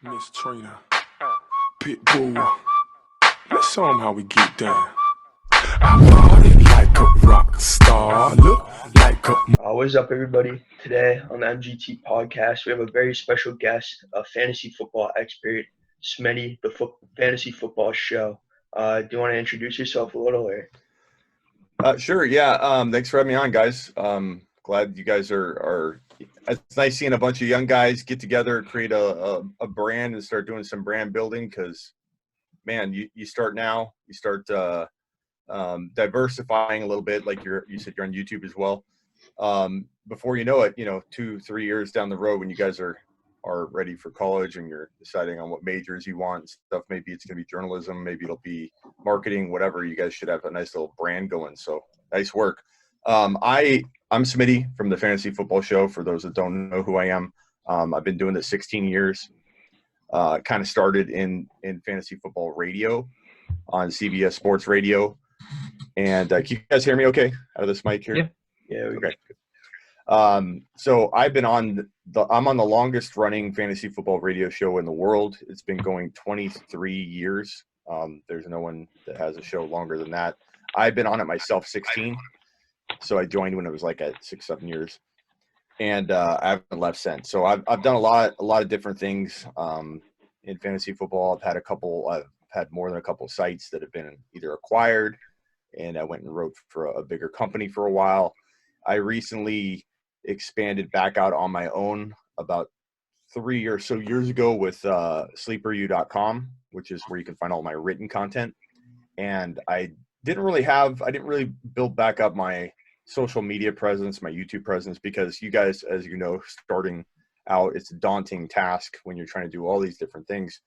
Miss Trina, Pitbull, let's show 'em how we get down. I bought it like a rock star, look like a... What is up, everybody? Today on the MGT podcast, we have a very special guest, a fantasy football expert, Smitty, the fantasy football show. Do you want to introduce yourself a little? Sure. Yeah. Thanks for having me on, guys. Glad you guys are. It's nice seeing a bunch of young guys get together, create a brand, and start doing some brand building. Because, man, you start now. You start diversifying a little bit, like you said you're on YouTube as well. Before you know it, 2-3 years down the road, when you guys are ready for college and you're deciding on what majors you want and stuff, maybe it's going to be journalism, maybe it'll be marketing, whatever. You guys should have a nice little brand going. So nice work. I'm Smitty from the Fantasy Football Show. For those that don't know who I am, I've been doing this 16 years. Kind of started in fantasy football radio on CBS Sports Radio. And can you guys hear me okay out of this mic here? Yeah. Okay. So I'm on the longest running fantasy football radio show in the world. It's been going 23 years. There's no one that has a show longer than that. I've been on it myself 16. So I joined when it was like at 6-7 years, and I haven't left since. So I've done a lot of different things in fantasy football. I've had more than a couple of sites that have been either acquired, and I went and wrote for a bigger company for a while. I recently expanded back out on my own about 3 or so years ago with sleeperu.com, which is where you can find all my written content. And I didn't really build back up my social media presence, my YouTube presence, because you guys, as you know, starting out, it's a daunting task when you're trying to do all these different things.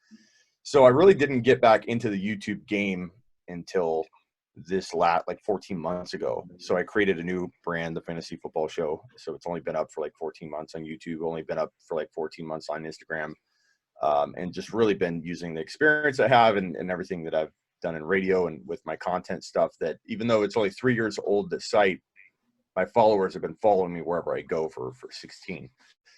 So I really didn't get back into the YouTube game until this like 14 months ago. So I created a new brand, the Fantasy Football Show. So it's only been up for like 14 months on YouTube, only been up for like 14 months on Instagram, and just really been using the experience I have and everything that I've done in radio and with my content stuff, that even though it's only 3 years old, the site, my followers have been following me wherever I go for 16.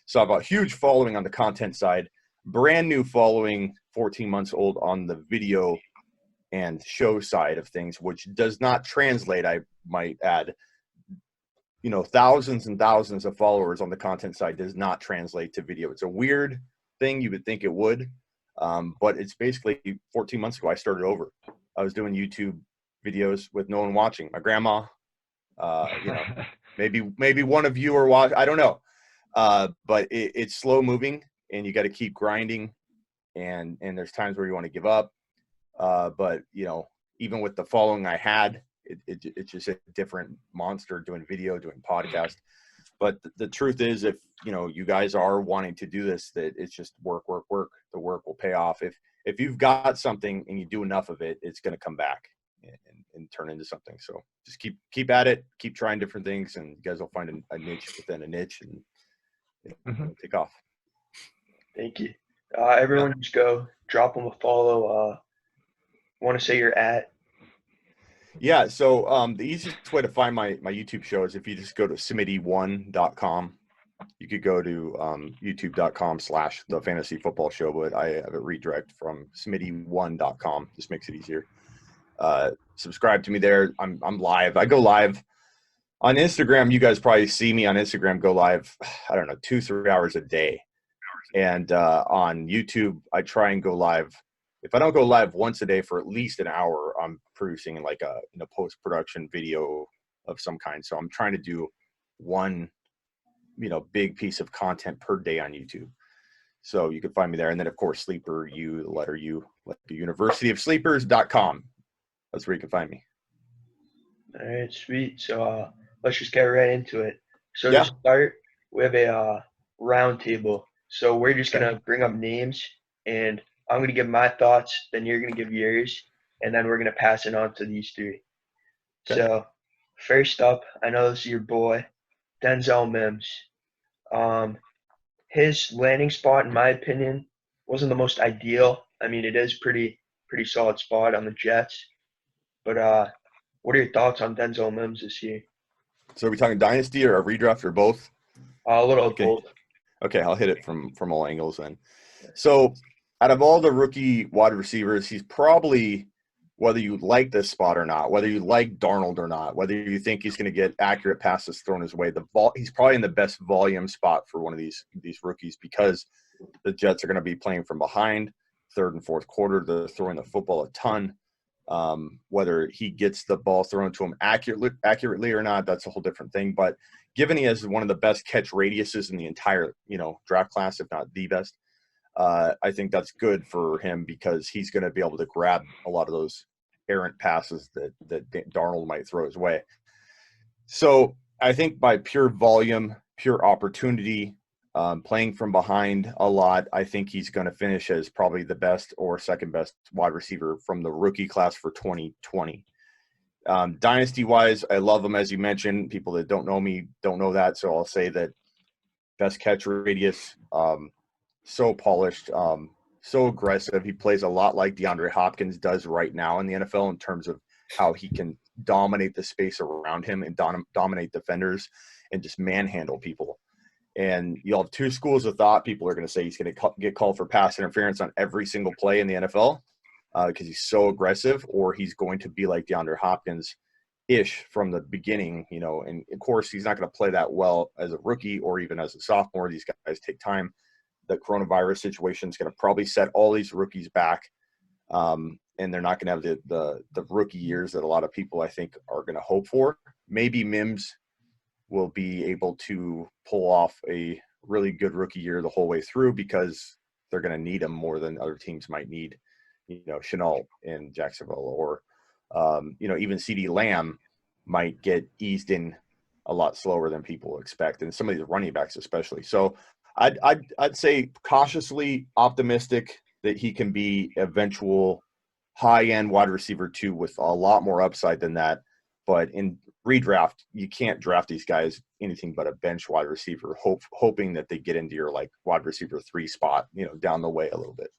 So I have a huge following on the content side, brand new following, 14 months old on the video and show side of things, which does not translate, I might add. Thousands and thousands of followers on the content side does not translate to video. It's a weird thing. You would think it would, but it's basically 14 months ago I started over. I was doing YouTube videos with no one watching. My grandma, maybe one of you are watching. I don't know, but it's slow moving, and you got to keep grinding. And there's times where you want to give up. But even with the following I had, it's just a different monster doing video, doing podcast. But the truth is, if you guys are wanting to do this, that it's just work. The work will pay off. If you've got something and you do enough of it, it's going to come back and turn into something. So just keep at it, keep trying different things, and you guys will find a niche within a niche, and take off. Thank you. Everyone just go drop them a follow. Want to say you're at? Yeah, so the easiest way to find my YouTube show is if you just go to smitty1.com. You could go to youtube.com/the fantasy football show, but I have it redirect from smitty1.com. Just makes it easier. Subscribe to me there. I'm live. I go live on Instagram. You guys probably see me on Instagram go live, I don't know, 2-3 hours a day. And on YouTube, I try and go live. If I don't go live once a day for at least an hour, I'm producing like a post-production video of some kind. So I'm trying to do one, big piece of content per day on YouTube. So you can find me there. And then, of course, Sleeper U, the letter U, like the universityofsleepers.com. That's where you can find me. All right, sweet. So let's just get right into it. So to start, we have a roundtable. So we're just going to bring up names, and I'm going to give my thoughts, then you're going to give yours, and then we're going to pass it on to these three. Okay. So first up, I know this is your boy, Denzel Mims. His landing spot, in my opinion, wasn't the most ideal. I mean, it is pretty solid spot on the Jets. But what are your thoughts on Denzel Mims this year? So are we talking dynasty or a redraft or both? A little of both. Okay, I'll hit it from all angles then. So out of all the rookie wide receivers, he's probably, whether you like this spot or not, whether you like Darnold or not, whether you think he's going to get accurate passes thrown his way, he's probably in the best volume spot for one of these rookies, because the Jets are going to be playing from behind, third and fourth quarter. They're throwing the football a ton. Whether he gets the ball thrown to him accurately or not, that's a whole different thing. But given he has one of the best catch radiuses in the entire, draft class, if not the best, I think that's good for him, because he's going to be able to grab a lot of those errant passes that Darnold might throw his way. So I think by pure volume, pure opportunity, playing from behind a lot, I think he's going to finish as probably the best or second best wide receiver from the rookie class for 2020. Dynasty-wise, I love him, as you mentioned. People that don't know me don't know that, so I'll say that best catch radius, so polished, so aggressive. He plays a lot like DeAndre Hopkins does right now in the NFL in terms of how he can dominate the space around him and dominate defenders and just manhandle people. And you'll have two schools of thought. People are going to say he's going to get called for pass interference on every single play in the NFL because he's so aggressive, or he's going to be like DeAndre Hopkins-ish from the beginning, and of course he's not going to play that well as a rookie or even as a sophomore. These guys take time. The coronavirus situation is going to probably set all these rookies back, and they're not going to have the rookie years that a lot of people, I think, are going to hope for. Maybe Mims will be able to pull off a really good rookie year the whole way through, because they're going to need him more than other teams might need, Chenault in Jacksonville, or, even CeeDee Lamb might get eased in a lot slower than people expect, and some of these running backs especially. So I'd say cautiously optimistic that he can be eventual high-end wide receiver 2 with a lot more upside than that. But in redraft, you can't draft these guys anything but a bench wide receiver, hoping that they get into your wide receiver 3 spot, down the way a little bit.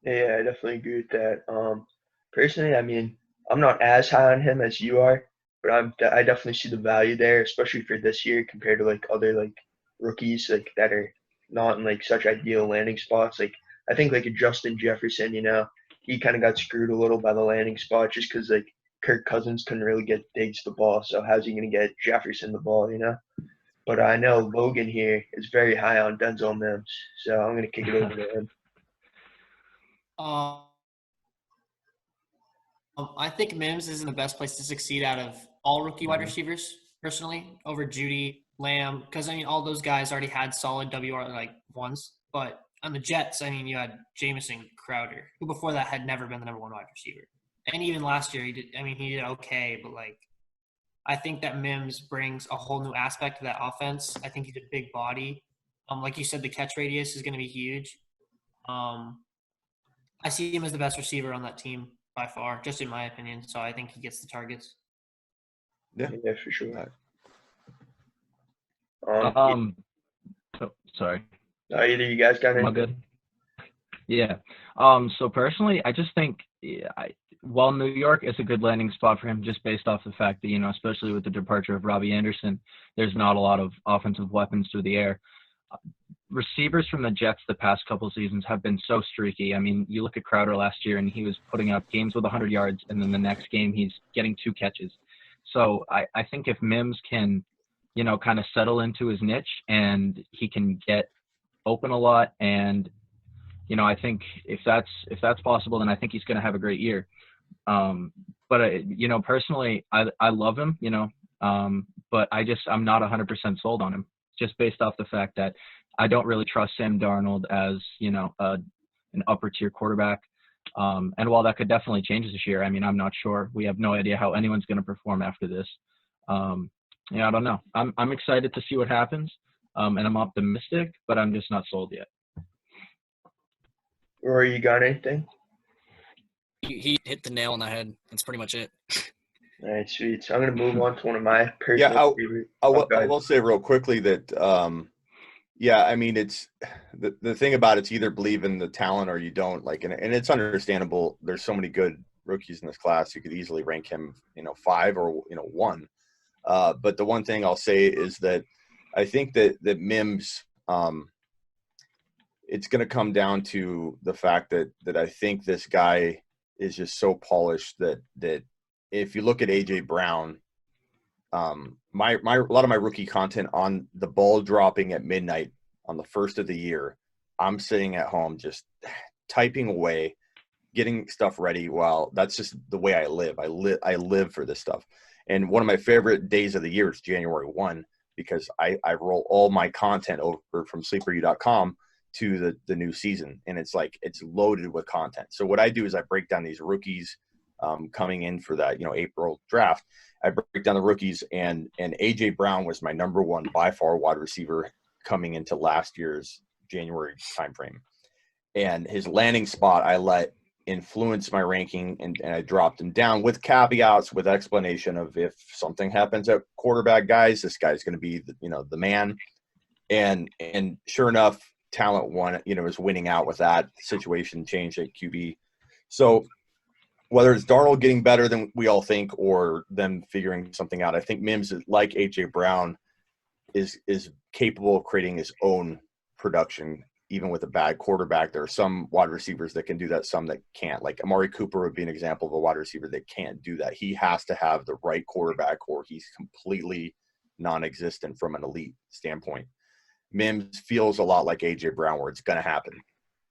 Yeah, I definitely agree with that. Personally, I mean, I'm not as high on him as you are, but I definitely see the value there, especially for this year compared to other rookies that are not in such ideal landing spots. I think a Justin Jefferson, he kind of got screwed a little by the landing spot just because Kirk Cousins couldn't really get Diggs the ball. So how's he going to get Jefferson the ball, But I know Logan here is very high on Denzel Mims, so I'm going to kick it over to him. I think Mims is in the best place to succeed out of all rookie wide receivers, personally, over Judy, Lamb, because, all those guys already had solid WR ones. But on the Jets, you had Jameson Crowder, who before that had never been the number 1 wide receiver. And even last year, he did okay, but I think that Mims brings a whole new aspect to that offense. I think he's a big body. Like you said, the catch radius is going to be huge. I see him as the best receiver on that team by far, just in my opinion. So I think he gets the targets. Yeah, for sure. Sorry. Either you guys got Am I anything? good? Yeah. So personally, I just think while New York is a good landing spot for him, just based off the fact that, especially with the departure of Robbie Anderson, there's not a lot of offensive weapons through the air. Receivers from the Jets the past couple seasons have been so streaky. You look at Crowder last year, and he was putting up games with 100 yards, and then the next game he's getting 2 catches. So I think if Mims can, kind of settle into his niche and he can get open a lot, and I think if that's possible, then I think he's going to have a great year. But personally, I love him, but I'm not 100% sold on him, just based off the fact that I don't really trust Sam Darnold as, an upper tier quarterback. And while that could definitely change this year, I'm not sure. We have no idea how anyone's going to perform after this. I don't know. I'm excited to see what happens. And I'm optimistic, but I'm just not sold yet. Rory, you got anything? He hit the nail on the head. That's pretty much it. All right, sweet. So I'm going to move on to one of my personal favorite. I will say real quickly that, it's the thing about it's either believe in the talent or you don't. And it's understandable. There's so many good rookies in this class. You could easily rank him, 5 or 1. But the one thing I'll say is that I think that Mims it's going to come down to the fact that I think this guy is just so polished that if you look at AJ Brown, a lot of my rookie content on the ball dropping at midnight on the first of the year, I'm sitting at home just typing away, getting stuff ready. Well, that's just the way I live. I live for this stuff. And one of my favorite days of the year is January 1, because I roll all my content over from sleeperu.com to the new season. And it's like, it's loaded with content. So what I do is I break down these rookies coming in for that, April draft. I break down the rookies, and AJ Brown was my number one by far wide receiver coming into last year's January timeframe. And his landing spot, I let influence my ranking, and I dropped him down with caveats, with explanation of if something happens at quarterback, guys, this guy's going to be the man. And sure enough, talent won, is winning out with that. Situation changed at QB. So whether it's Darnold getting better than we all think or them figuring something out, I think Mims, like AJ Brown, is capable of creating his own production. Even with a bad quarterback, there are some wide receivers that can do that, some that can't. Like Amari Cooper would be an example of a wide receiver that can't do that. He has to have the right quarterback, or he's completely non-existent from an elite standpoint. Mims feels a lot like AJ Brown, where it's going to happen.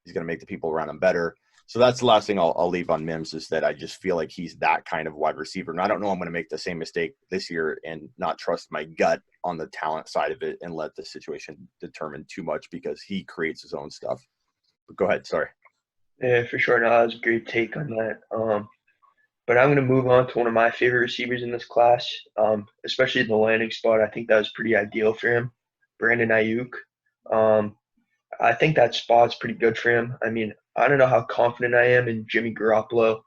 He's going to make the people around him better. So that's the last thing I'll leave on Mims, is that I just feel like he's that kind of wide receiver. And I don't know I'm going to make the same mistake this year and not trust my gut on the talent side of it and let the situation determine too much, because he creates his own stuff. But go ahead. Sorry. Yeah, for sure. No, that was a great take on that. But I'm going to move on to one of my favorite receivers in this class, especially the landing spot. I think that was pretty ideal for him, Brandon Ayuk. I think that spot's pretty good for him. I mean, I don't know how confident I am in Jimmy Garoppolo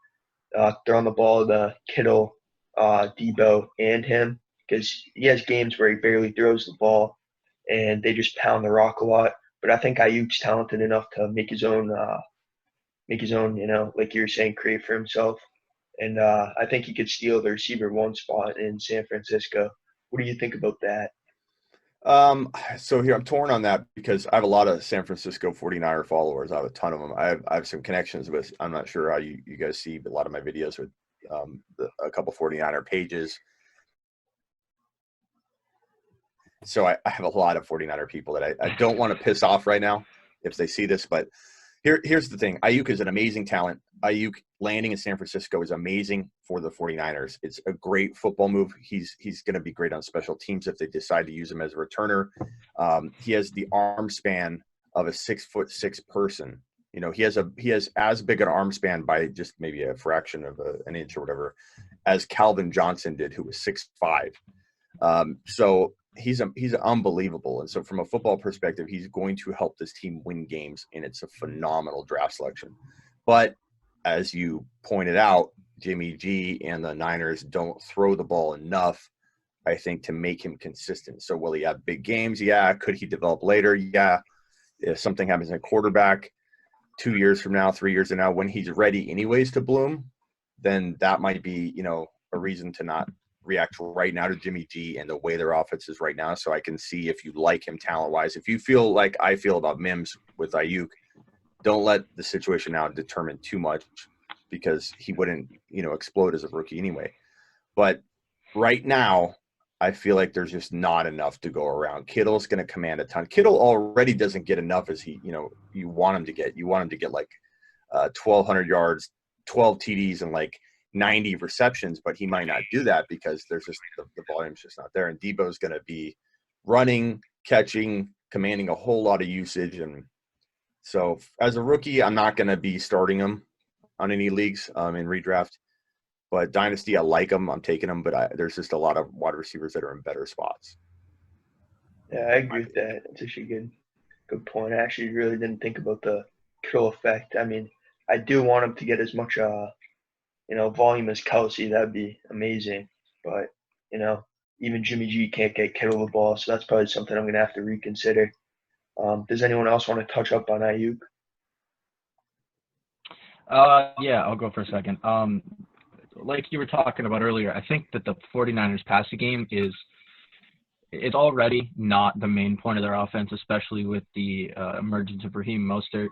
throwing the ball to Kittle, Debo, and him, because he has games where he barely throws the ball and they just pound the rock a lot. But I think Ayuk's talented enough to make his own, like you were saying, create for himself. And I think he could steal the receiver one spot in San Francisco. What do you think about that? So here I'm torn on that, because I have a lot of San Francisco 49er followers. I have a ton of them. I have some connections with, I'm not sure how you guys see, but a lot of my videos with a couple 49er pages. So I have a lot of 49er people that I don't want to piss off right now if they see this, but here's the thing. Ayuk is an amazing talent. Ayuk landing in San Francisco is amazing for the 49ers. It's a great football move. He's going to be great on special teams if they decide to use him as a returner. He has the arm span of a 6'6" person. He has as big an arm span by just maybe a fraction of an inch or whatever as Calvin Johnson did, who was 6'5". So he's unbelievable. And so from a football perspective, he's going to help this team win games, and it's a phenomenal draft selection. But as you pointed out, Jimmy G and the Niners don't throw the ball enough, I think, to make him consistent. So will he have big games? Yeah. Could he develop later? Yeah. If something happens at quarterback 2 years from now, 3 years from now, when he's ready anyways to bloom, then that might be, a reason to not react right now to Jimmy G and the way their offense is right now. So I can see if you like him talent-wise. If you feel like I feel about Mims with Ayuk, don't let the situation now determine too much, because he wouldn't, explode as a rookie anyway. But right now, I feel like there's just not enough to go around. Kittle's going to command a ton. Kittle already doesn't get enough as he, you want him to get. You want him to get like 1,200 yards, 12 TDs, and like 90 receptions, but he might not do that because there's just the volume's just not there. And Debo's going to be running, catching, commanding a whole lot of usage. And so as a rookie, I'm not going to be starting him on any leagues in redraft. But Dynasty, I like him. I'm taking him, but there's just a lot of wide receivers that are in better spots. Yeah, I agree with that. That's actually a good point. I actually really didn't think about the Kittle effect. I mean, I do want him to get as much volume as Kelsey. That'd be amazing. But, even Jimmy G can't get Kittle the ball, so that's probably something I'm going to have to reconsider. Does anyone else want to touch up on Ayuk? Yeah, I'll go for a second. Like you were talking about earlier, I think that the 49ers passing game is it's already not the main point of their offense, especially with the emergence of Raheem Mostert.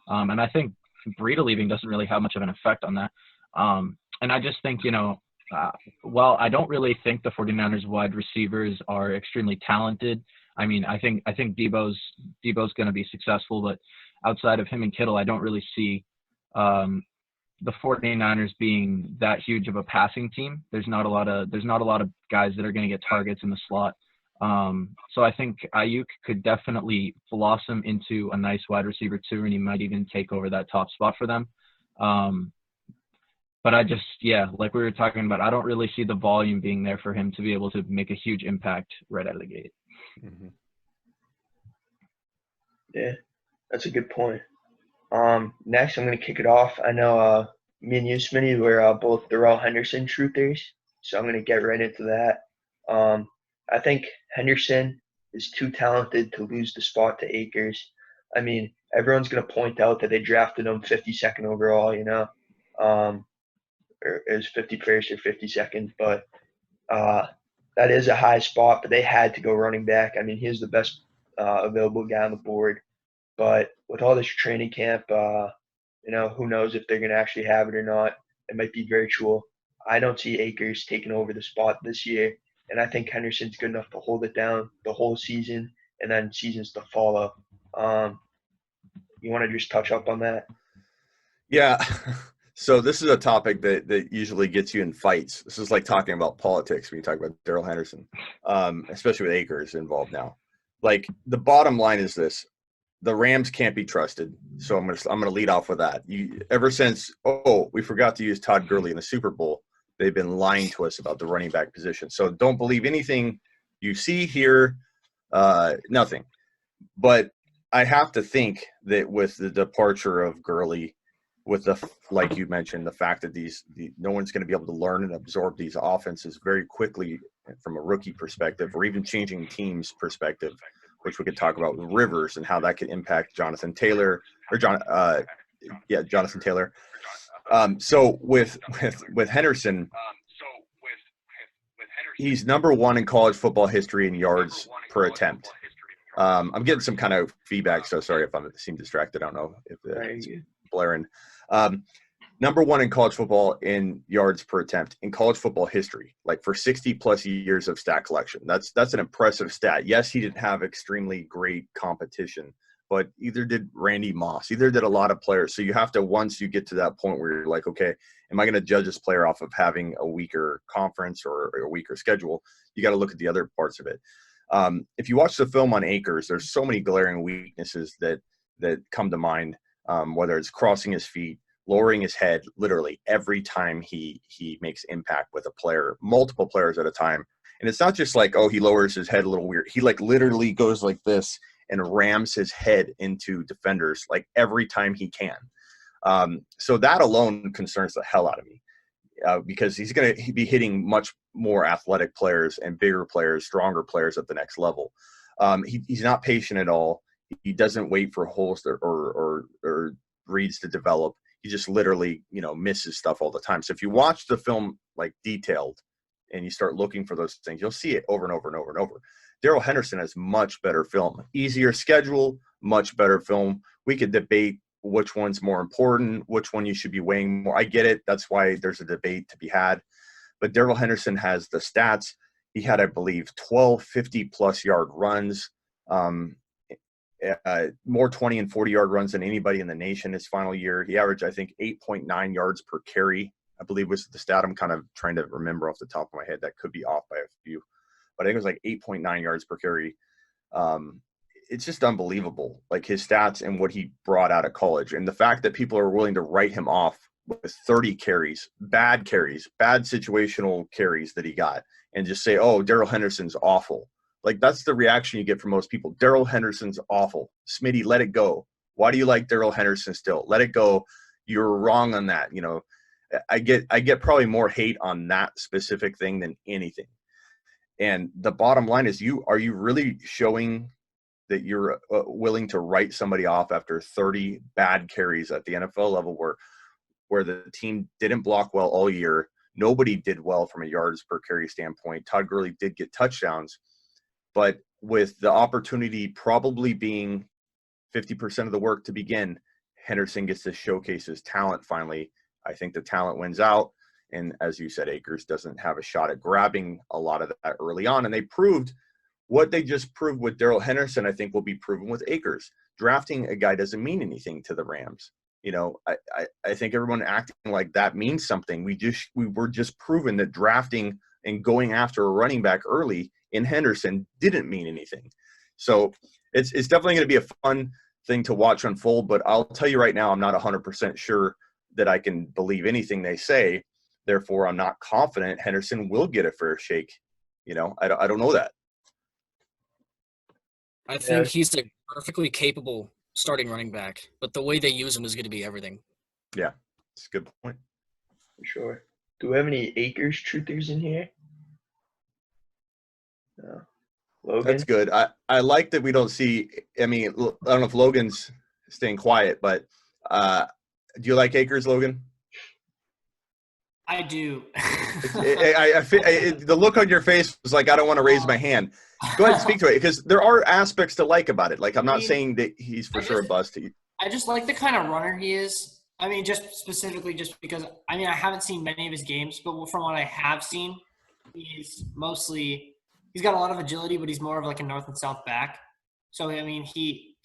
And I think Breida leaving doesn't really have much of an effect on that. And I just think, while I don't really think the 49ers wide receivers are extremely talented. I mean, I think Debo's going to be successful, but outside of him and Kittle, I don't really see the 49ers being that huge of a passing team. There's not a lot of guys that are going to get targets in the slot. So I think Ayuk could definitely blossom into a nice wide receiver too, and he might even take over that top spot for them. But I just, like we were talking about, I don't really see the volume being there for him to be able to make a huge impact right out of the gate. Mm-hmm. Yeah, that's a good point. Next, I'm going to kick it off. I know me and you, Smitty, we're both Darrell Henderson truthers, so I'm going to get right into that. I think Henderson is too talented to lose the spot to Akers. I mean, everyone's going to point out that they drafted him 52nd overall, or it was 51st or 52nd, but that is a high spot, but they had to go running back. I mean, he's the best available guy on the board. But with all this training camp, who knows if they're going to actually have it or not. It might be virtual. I don't see Akers taking over the spot this year, and I think Henderson's good enough to hold it down the whole season and then seasons to follow. You want to just touch up on that? Yeah. So this is a topic that usually gets you in fights. This is like talking about politics when you talk about Darrell Henderson, especially with Akers involved now. Like, the bottom line is this: the Rams can't be trusted. So I'm gonna lead off with that. Ever since we forgot to use Todd Gurley in the Super Bowl, they've been lying to us about the running back position. So don't believe anything you see here. Nothing. But I have to think that with the departure of Gurley, with like you mentioned, the fact that no one's going to be able to learn and absorb these offenses very quickly from a rookie perspective, or even changing teams perspective, which we could talk about with Rivers and how that could impact Jonathan Taylor. So with Henderson, he's number one in college football history in yards per attempt. I'm getting some kind of feedback, so sorry if I seem distracted. I don't know if it's blaring. Number one in college football in yards per attempt in college football history, like for 60 plus years of stat collection. That's an impressive stat. Yes, he didn't have extremely great competition, but either did Randy Moss, either did a lot of players. So you have to, once you get to that point where you're like, okay, am I going to judge this player off of having a weaker conference or a weaker schedule? You got to look at the other parts of it. If you watch the film on Akers, there's so many glaring weaknesses that come to mind, whether it's crossing his feet, lowering his head literally every time he makes impact with a player, multiple players at a time. And it's not just like, he lowers his head a little weird. He like literally goes like this and rams his head into defenders like every time he can. So that alone concerns the hell out of me, because he's going to be hitting much more athletic players and bigger players, stronger players at the next level. He's not patient at all. He doesn't wait for holes or reads to develop. He just literally, misses stuff all the time. So if you watch the film like detailed and you start looking for those things, you'll see it over and over and over and over. Darrell Henderson has much better film, easier schedule, much better film. We could debate which one's more important, which one you should be weighing more. I get it. That's why there's a debate to be had. But Darrell Henderson has the stats. He had, I believe, 12 50-plus yard runs, more 20 and 40-yard runs than anybody in the nation his final year. He averaged, I think, 8.9 yards per carry, I believe was the stat. I'm kind of trying to remember off the top of my head. That could be off by a few. But I think it was like 8.9 yards per carry. It's just unbelievable, like his stats and what he brought out of college. And the fact that people are willing to write him off with 30 carries, bad situational carries that he got, and just say, Darrell Henderson's awful. Like, that's the reaction you get from most people. Darrell Henderson's awful. Smitty, let it go. Why do you like Darrell Henderson still? Let it go. You're wrong on that. I get probably more hate on that specific thing than anything. And the bottom line is, are you really showing that you're willing to write somebody off after 30 bad carries at the NFL level where the team didn't block well all year? Nobody did well from a yards per carry standpoint. Todd Gurley did get touchdowns, but with the opportunity probably being 50% of the work to begin, Henderson gets to showcase his talent finally. I think the talent wins out. And as you said, Akers doesn't have a shot at grabbing a lot of that early on. And they proved what they just proved with Darrell Henderson, I think will be proven with Akers. Drafting a guy doesn't mean anything to the Rams. You know, I think everyone acting like that means something. We were just proven that drafting and going after a running back early in Henderson didn't mean anything. So it's definitely going to be a fun thing to watch unfold. But I'll tell you right now, I'm not 100% sure that I can believe anything they say. Therefore, I'm not confident Henderson will get a fair shake. You know, I don't know that. I think he's a perfectly capable starting running back, but the way they use him is going to be everything. Yeah, it's a good point. For sure. Do we have any Akers truthers in here? No. Logan? That's good. I like that we don't see – I mean, I don't know if Logan's staying quiet, but do you like Akers, Logan? I do. The look on your face was like, I don't want to raise my hand. Go ahead and speak to it, because there are aspects to like about it. Like, I'm not saying that he's for sure a bust. I just like the kind of runner he is. I mean, just specifically just because – I mean, I haven't seen many of his games, but from what I have seen, he's mostly – he's got a lot of agility, but he's more of like a north and south back. So, I mean, he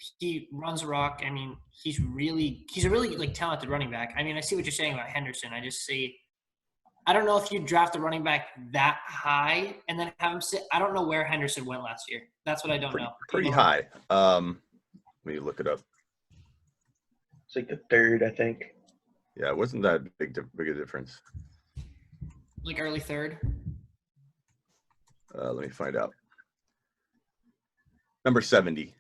runs a rock. I mean, he's a really like talented running back. I mean, I see what you're saying about Henderson. I just see – I don't know if you draft a running back that high and then have him sit. I don't know where Henderson went last year. That's what I don't know. Pretty high. Let me look it up. It's like the third, I think. Yeah, it wasn't that big a difference. Like early third? Let me find out. Number 70.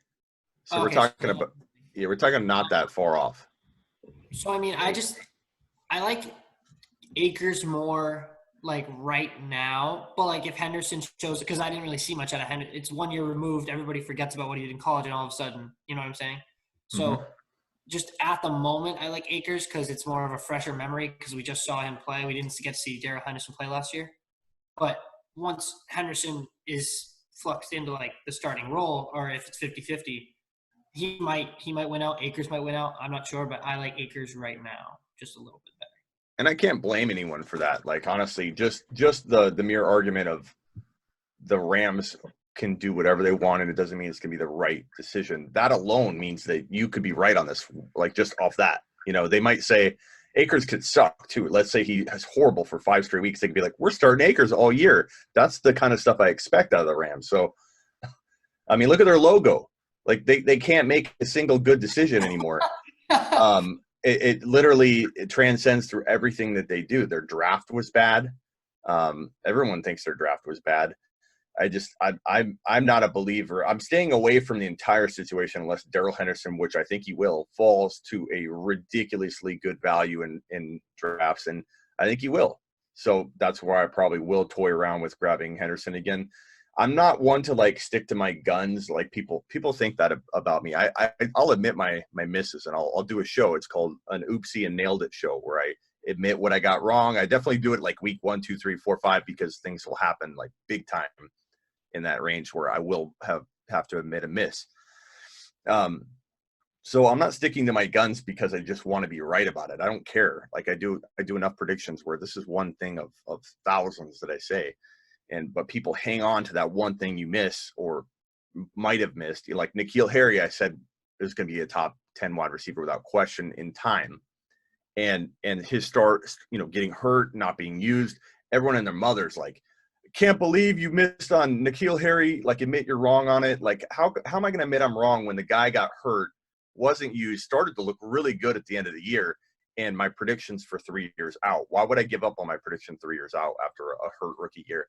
So we're talking not that far off. So, I mean, I like Akers more like right now, but like if Henderson shows it, because I didn't really see much out of Henderson. It's 1 year removed. Everybody forgets about what he did in college, and all of a sudden, you know what I'm saying? So just at the moment, I like Akers because it's more of a fresher memory because we just saw him play. We didn't get to see Darrell Henderson play last year. But once Henderson is fluxed into like the starting role, or if it's 50-50, he might win out. Akers might win out. I'm not sure, but I like Akers right now just a little bit better. And I can't blame anyone for that. Like, honestly, just the mere argument of the Rams can do whatever they want, and it doesn't mean it's going to be the right decision. That alone means that you could be right on this, like, just off that. You know, they might say Akers could suck, too. Let's say he is horrible for 5 straight weeks. They could be like, we're starting Akers all year. That's the kind of stuff I expect out of the Rams. So, I mean, look at their logo. Like, they can't make a single good decision anymore. It literally transcends through everything that they do. Their draft was bad. Everyone thinks their draft was bad. I'm not a believer. I'm staying away from the entire situation unless Darrell Henderson, which I think he will, falls to a ridiculously good value in drafts, and I think he will. So that's where I probably will toy around with grabbing Henderson again. I'm not one to like stick to my guns. Like people think that about me. I'll admit my misses, and I'll do a show. It's called an Oopsie and Nailed It show, where I admit what I got wrong. I definitely do it like week 1, 2, 3, 4, 5, because things will happen like big time in that range where I will have to admit a miss. So I'm not sticking to my guns because I just want to be right about it. I don't care. Like I do enough predictions where this is one thing of thousands that I say. But people hang on to that one thing you miss or might have missed. Like N'Keal Harry, I said is going to be a top 10 wide receiver without question in time. And his start, getting hurt, not being used, everyone and their mother's like, can't believe you missed on N'Keal Harry. Like, admit you're wrong on it. Like, how am I going to admit I'm wrong when the guy got hurt, wasn't used, started to look really good at the end of the year, and my predictions for 3 years out? Why would I give up on my prediction 3 years out after a hurt rookie year?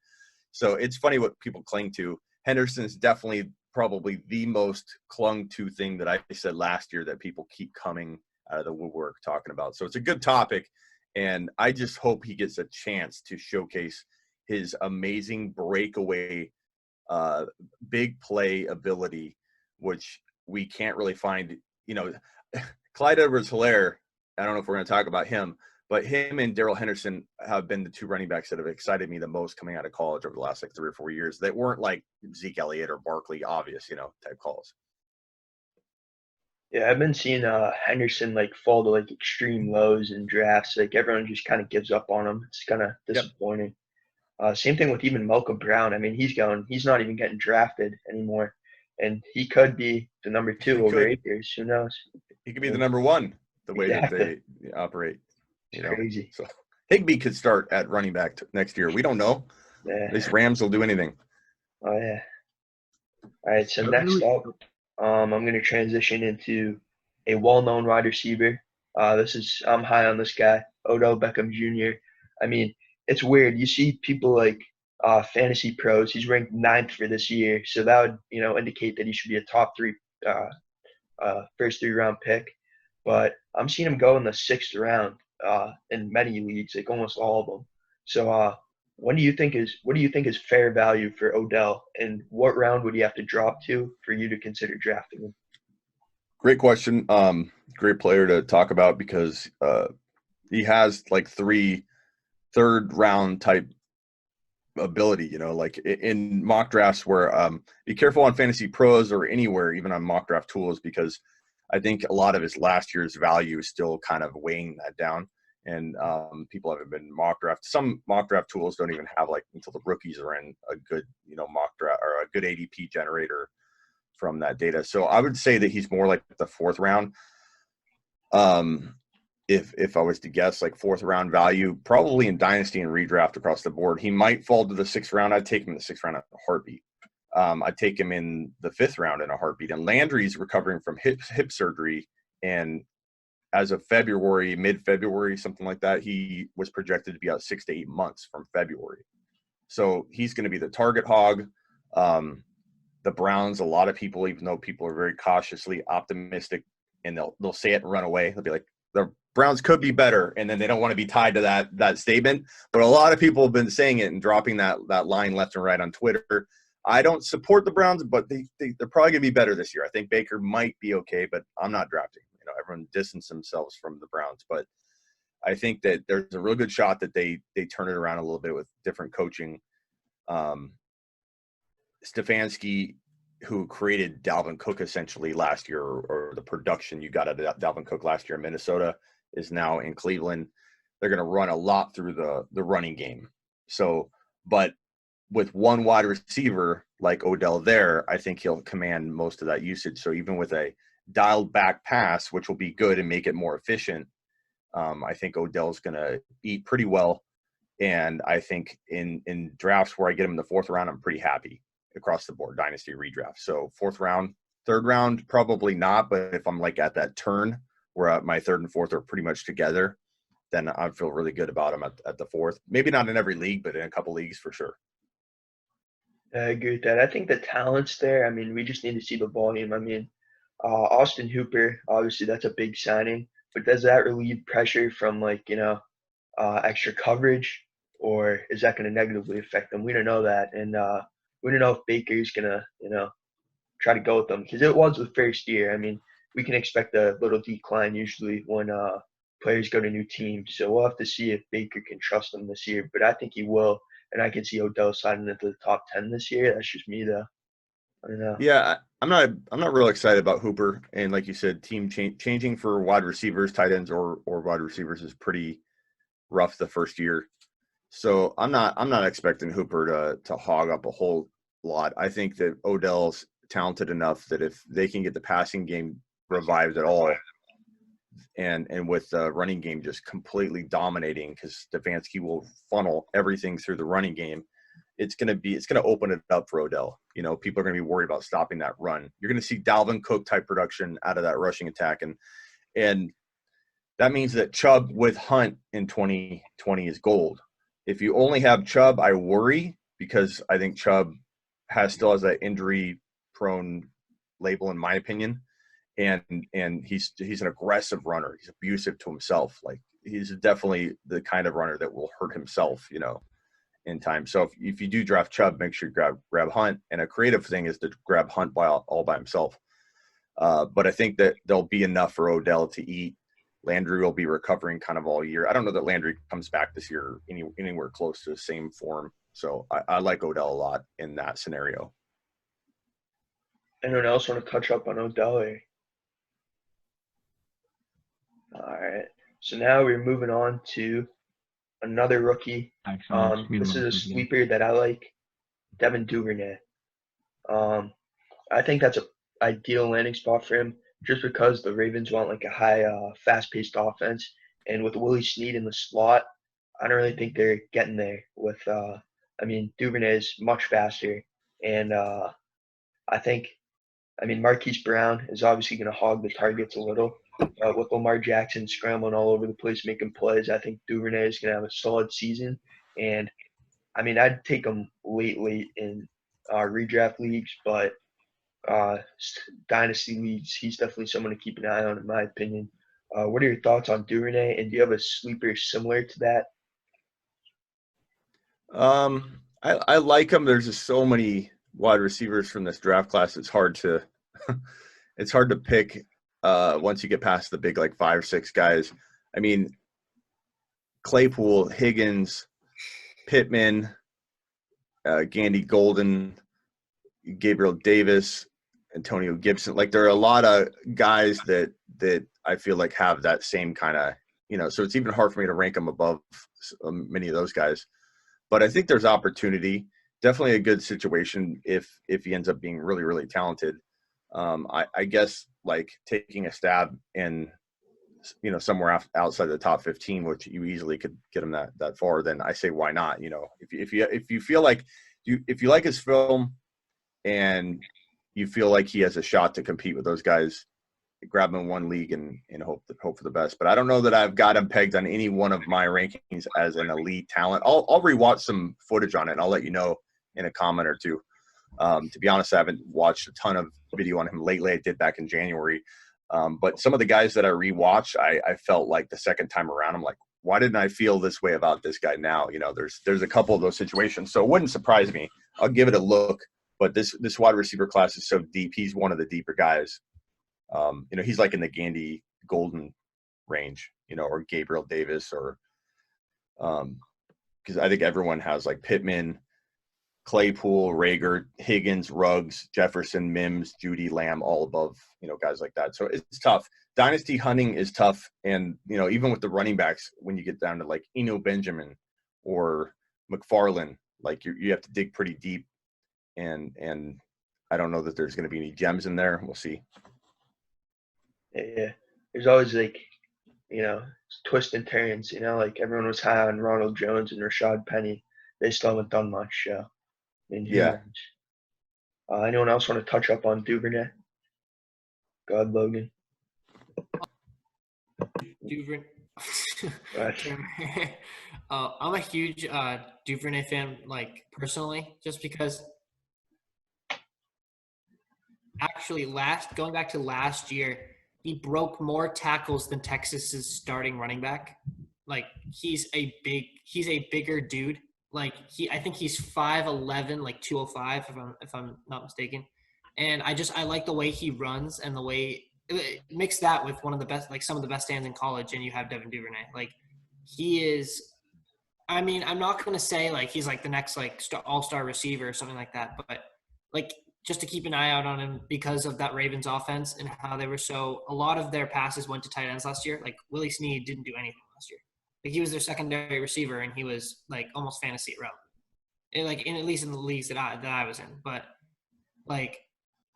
So it's funny what people cling to. Henderson's definitely probably the most clung to thing that I said last year that people keep coming out of the woodwork talking about. So it's a good topic, and I just hope he gets a chance to showcase his amazing breakaway big play ability, which we can't really find. Clyde Edwards-Helaire, I don't know if we're going to talk about him, But him and Darrell Henderson have been the two running backs that have excited me the most coming out of college over the last like 3 or 4 years. That weren't like Zeke Elliott or Barkley, obvious, type calls. Yeah, I've been seeing Henderson like fall to like extreme lows in drafts. Like everyone just kind of gives up on him. It's kind of Yep. disappointing. Same thing with even Malcolm Brown. I mean, he's not even getting drafted anymore, and he could be the number 2 over could. Akers. Who knows? He could be the number 1 the way Exactly. that they operate. It's crazy. So Higbee could start at running back next year. We don't know. Yeah. These Rams will do anything. Oh yeah. All right. So next up, I'm going to transition into a well-known wide receiver. I'm high on this guy, Odell Beckham Jr. I mean, it's weird. You see people like fantasy pros. He's ranked 9th for this year, so that would indicate that he should be a top 3 first 3-round pick. But I'm seeing him go in the 6th round in many leagues, like almost all of them. So what do you think is fair value for Odell, and what round would he have to drop to for you to consider drafting him? Great question. Great player to talk about because he has like 3 third-round type ability, like in mock drafts where be careful on Fantasy Pros or anywhere, even on mock draft tools, because I think a lot of his last year's value is still kind of weighing that down. And people haven't been mock draft. Some mock draft tools don't even have like until the rookies are in a good, mock draft or a good ADP generator from that data. So I would say that he's more like the 4th round. If I was to guess, like 4th round value, probably in dynasty and redraft across the board. He might fall to the 6th round. I'd take him in the 6th round in a heartbeat. I'd take him in the 5th round in a heartbeat. And Landry's recovering from hip surgery, and as of February, mid-February, something like that, he was projected to be out 6 to 8 months from February. So he's going to be the target hog. The Browns, a lot of people, even though people are very cautiously optimistic, and they'll say it and run away. They'll be like, the Browns could be better, and then they don't want to be tied to that statement. But a lot of people have been saying it and dropping that line left and right on Twitter. I don't support the Browns, but they're probably going to be better this year. I think Baker might be okay, but I'm not drafting. Everyone distanced themselves from the Browns, but I think that there's a real good shot that they turn it around a little bit with different coaching. Stefanski, who created Dalvin Cook essentially last year, or the production you got out of Dalvin Cook last year in Minnesota, is now in Cleveland. They're going to run a lot through the running game. So, but with one wide receiver like Odell there, I think he'll command most of that usage. So even with a dialed back pass, which will be good and make it more efficient, I think Odell's going to eat pretty well. And I think in drafts where I get him in the 4th round, I'm pretty happy across the board, dynasty redraft. So 4th round, 3rd round, probably not. But if I'm like at that turn where my 3rd and 4th are pretty much together, then I feel really good about him at the 4th. Maybe not in every league, but in a couple leagues for sure. I agree with that. I think the talent's there. I mean, we just need to see the volume. I mean, Austin Hooper, obviously that's a big signing, but does that relieve pressure from extra coverage, or is that going to negatively affect them? We don't know that, and we don't know if Baker's going to try to go with them, because it was the first year. I mean, we can expect a little decline usually when players go to new teams, so we'll have to see if Baker can trust them this year, but I think he will, and I can see Odell sliding into the top 10 this year. That's just me though. I don't know. Yeah, I'm not real excited about Hooper, and like you said, team changing for wide receivers, tight ends, or wide receivers is pretty rough the first year. So I'm not expecting Hooper to hog up a whole lot. I think that Odell's talented enough that if they can get the passing game revived at all, and with the running game just completely dominating, because Stefanski will funnel everything through the running game, it's going to open it up for Odell. People are going to be worried about stopping that run. You're going to see Dalvin Cook type production out of that rushing attack. And that means that Chubb with Hunt in 2020 is gold. If you only have Chubb, I worry, because I think Chubb still has that injury prone label, in my opinion. And he's an aggressive runner. He's abusive to himself. Like, he's definitely the kind of runner that will hurt himself, in time. So if you do draft Chubb, make sure you grab Hunt. And a creative thing is to grab Hunt all by himself. But I think that there'll be enough for Odell to eat Landry will be recovering kind of all year. I don't know that Landry comes back this year anywhere close to the same form. So I like Odell a lot in that scenario. Anyone else want to touch up on Odell? All right. So now we're moving on to another rookie. This is a sleeper that I like, Devin Duvernay. I think that's an ideal landing spot for him just because the Ravens want like a high, fast-paced offense. And with Willie Snead in the slot, I don't really think they're getting there with Duvernay is much faster. And I think Marquise Brown is obviously going to hog the targets a little. With Lamar Jackson scrambling all over the place, making plays, I think Duvernay is going to have a solid season. And, I'd take him late in redraft leagues, but dynasty leagues, he's definitely someone to keep an eye on, in my opinion. What are your thoughts on Duvernay, and do you have a sleeper similar to that? I like him. There's just so many wide receivers from this draft class. It's hard to pick once you get past the big, like 5 or 6 guys. Claypool, Higgins, Pittman, Gandy Golden, Gabriel Davis, Antonio Gibson. Like, there are a lot of guys that I feel like have that same kind of, so it's even hard for me to rank them above many of those guys. But I think there's opportunity. Definitely a good situation if he ends up being really, really talented. I guess like taking a stab in, somewhere outside the top 15, which you easily could get him that far, then I say why not? If you feel like if you like his film and you feel like he has a shot to compete with those guys, grab him in one league and hope for the best. But I don't know that I've got him pegged on any one of my rankings as an elite talent. I'll rewatch some footage on it and I'll let you know in a comment or two. To be honest, I haven't watched a ton of video on him lately. I did back in January. But some of the guys that I rewatched, I felt like the second time around, I'm like, why didn't I feel this way about this guy now? There's a couple of those situations. So it wouldn't surprise me. I'll give it a look. But this wide receiver class is so deep. He's one of the deeper guys. He's like in the Gandy Golden range, or Gabriel Davis, or because I think everyone has like Pittman, Claypool, Rager, Higgins, Ruggs, Jefferson, Mims, Judy, Lamb, all above, guys like that. So it's tough. Dynasty hunting is tough. And, even with the running backs, when you get down to like Eno Benjamin or McFarland, like you have to dig pretty deep. And I don't know that there's going to be any gems in there. We'll see. Yeah. There's always like, twists and turns, like everyone was high on Ronald Jones and Rashad Penny. They still haven't done much. Yeah. Anyone else want to touch up on Duvernay? Go ahead, Logan. Duvernay. I'm a huge Duvernay fan, like personally, just because actually going back to last year, he broke more tackles than Texas's starting running back. Like he's a bigger dude. Like I think he's 5'11", like 205 if I'm not mistaken. And I like the way he runs and the way mix that with one of the best, like some of the best hands in college, and you have Devin Duvernay. Like he is. I'm not going to say like he's like the next like all-star receiver or something like that, but like just to keep an eye out on him because of that Ravens offense and how they were a lot of their passes went to tight ends last year. Like Willie Snead didn't do anything last year. Like he was their secondary receiver and he was like almost fantasy irrelevant. At least in the leagues that I was in. But like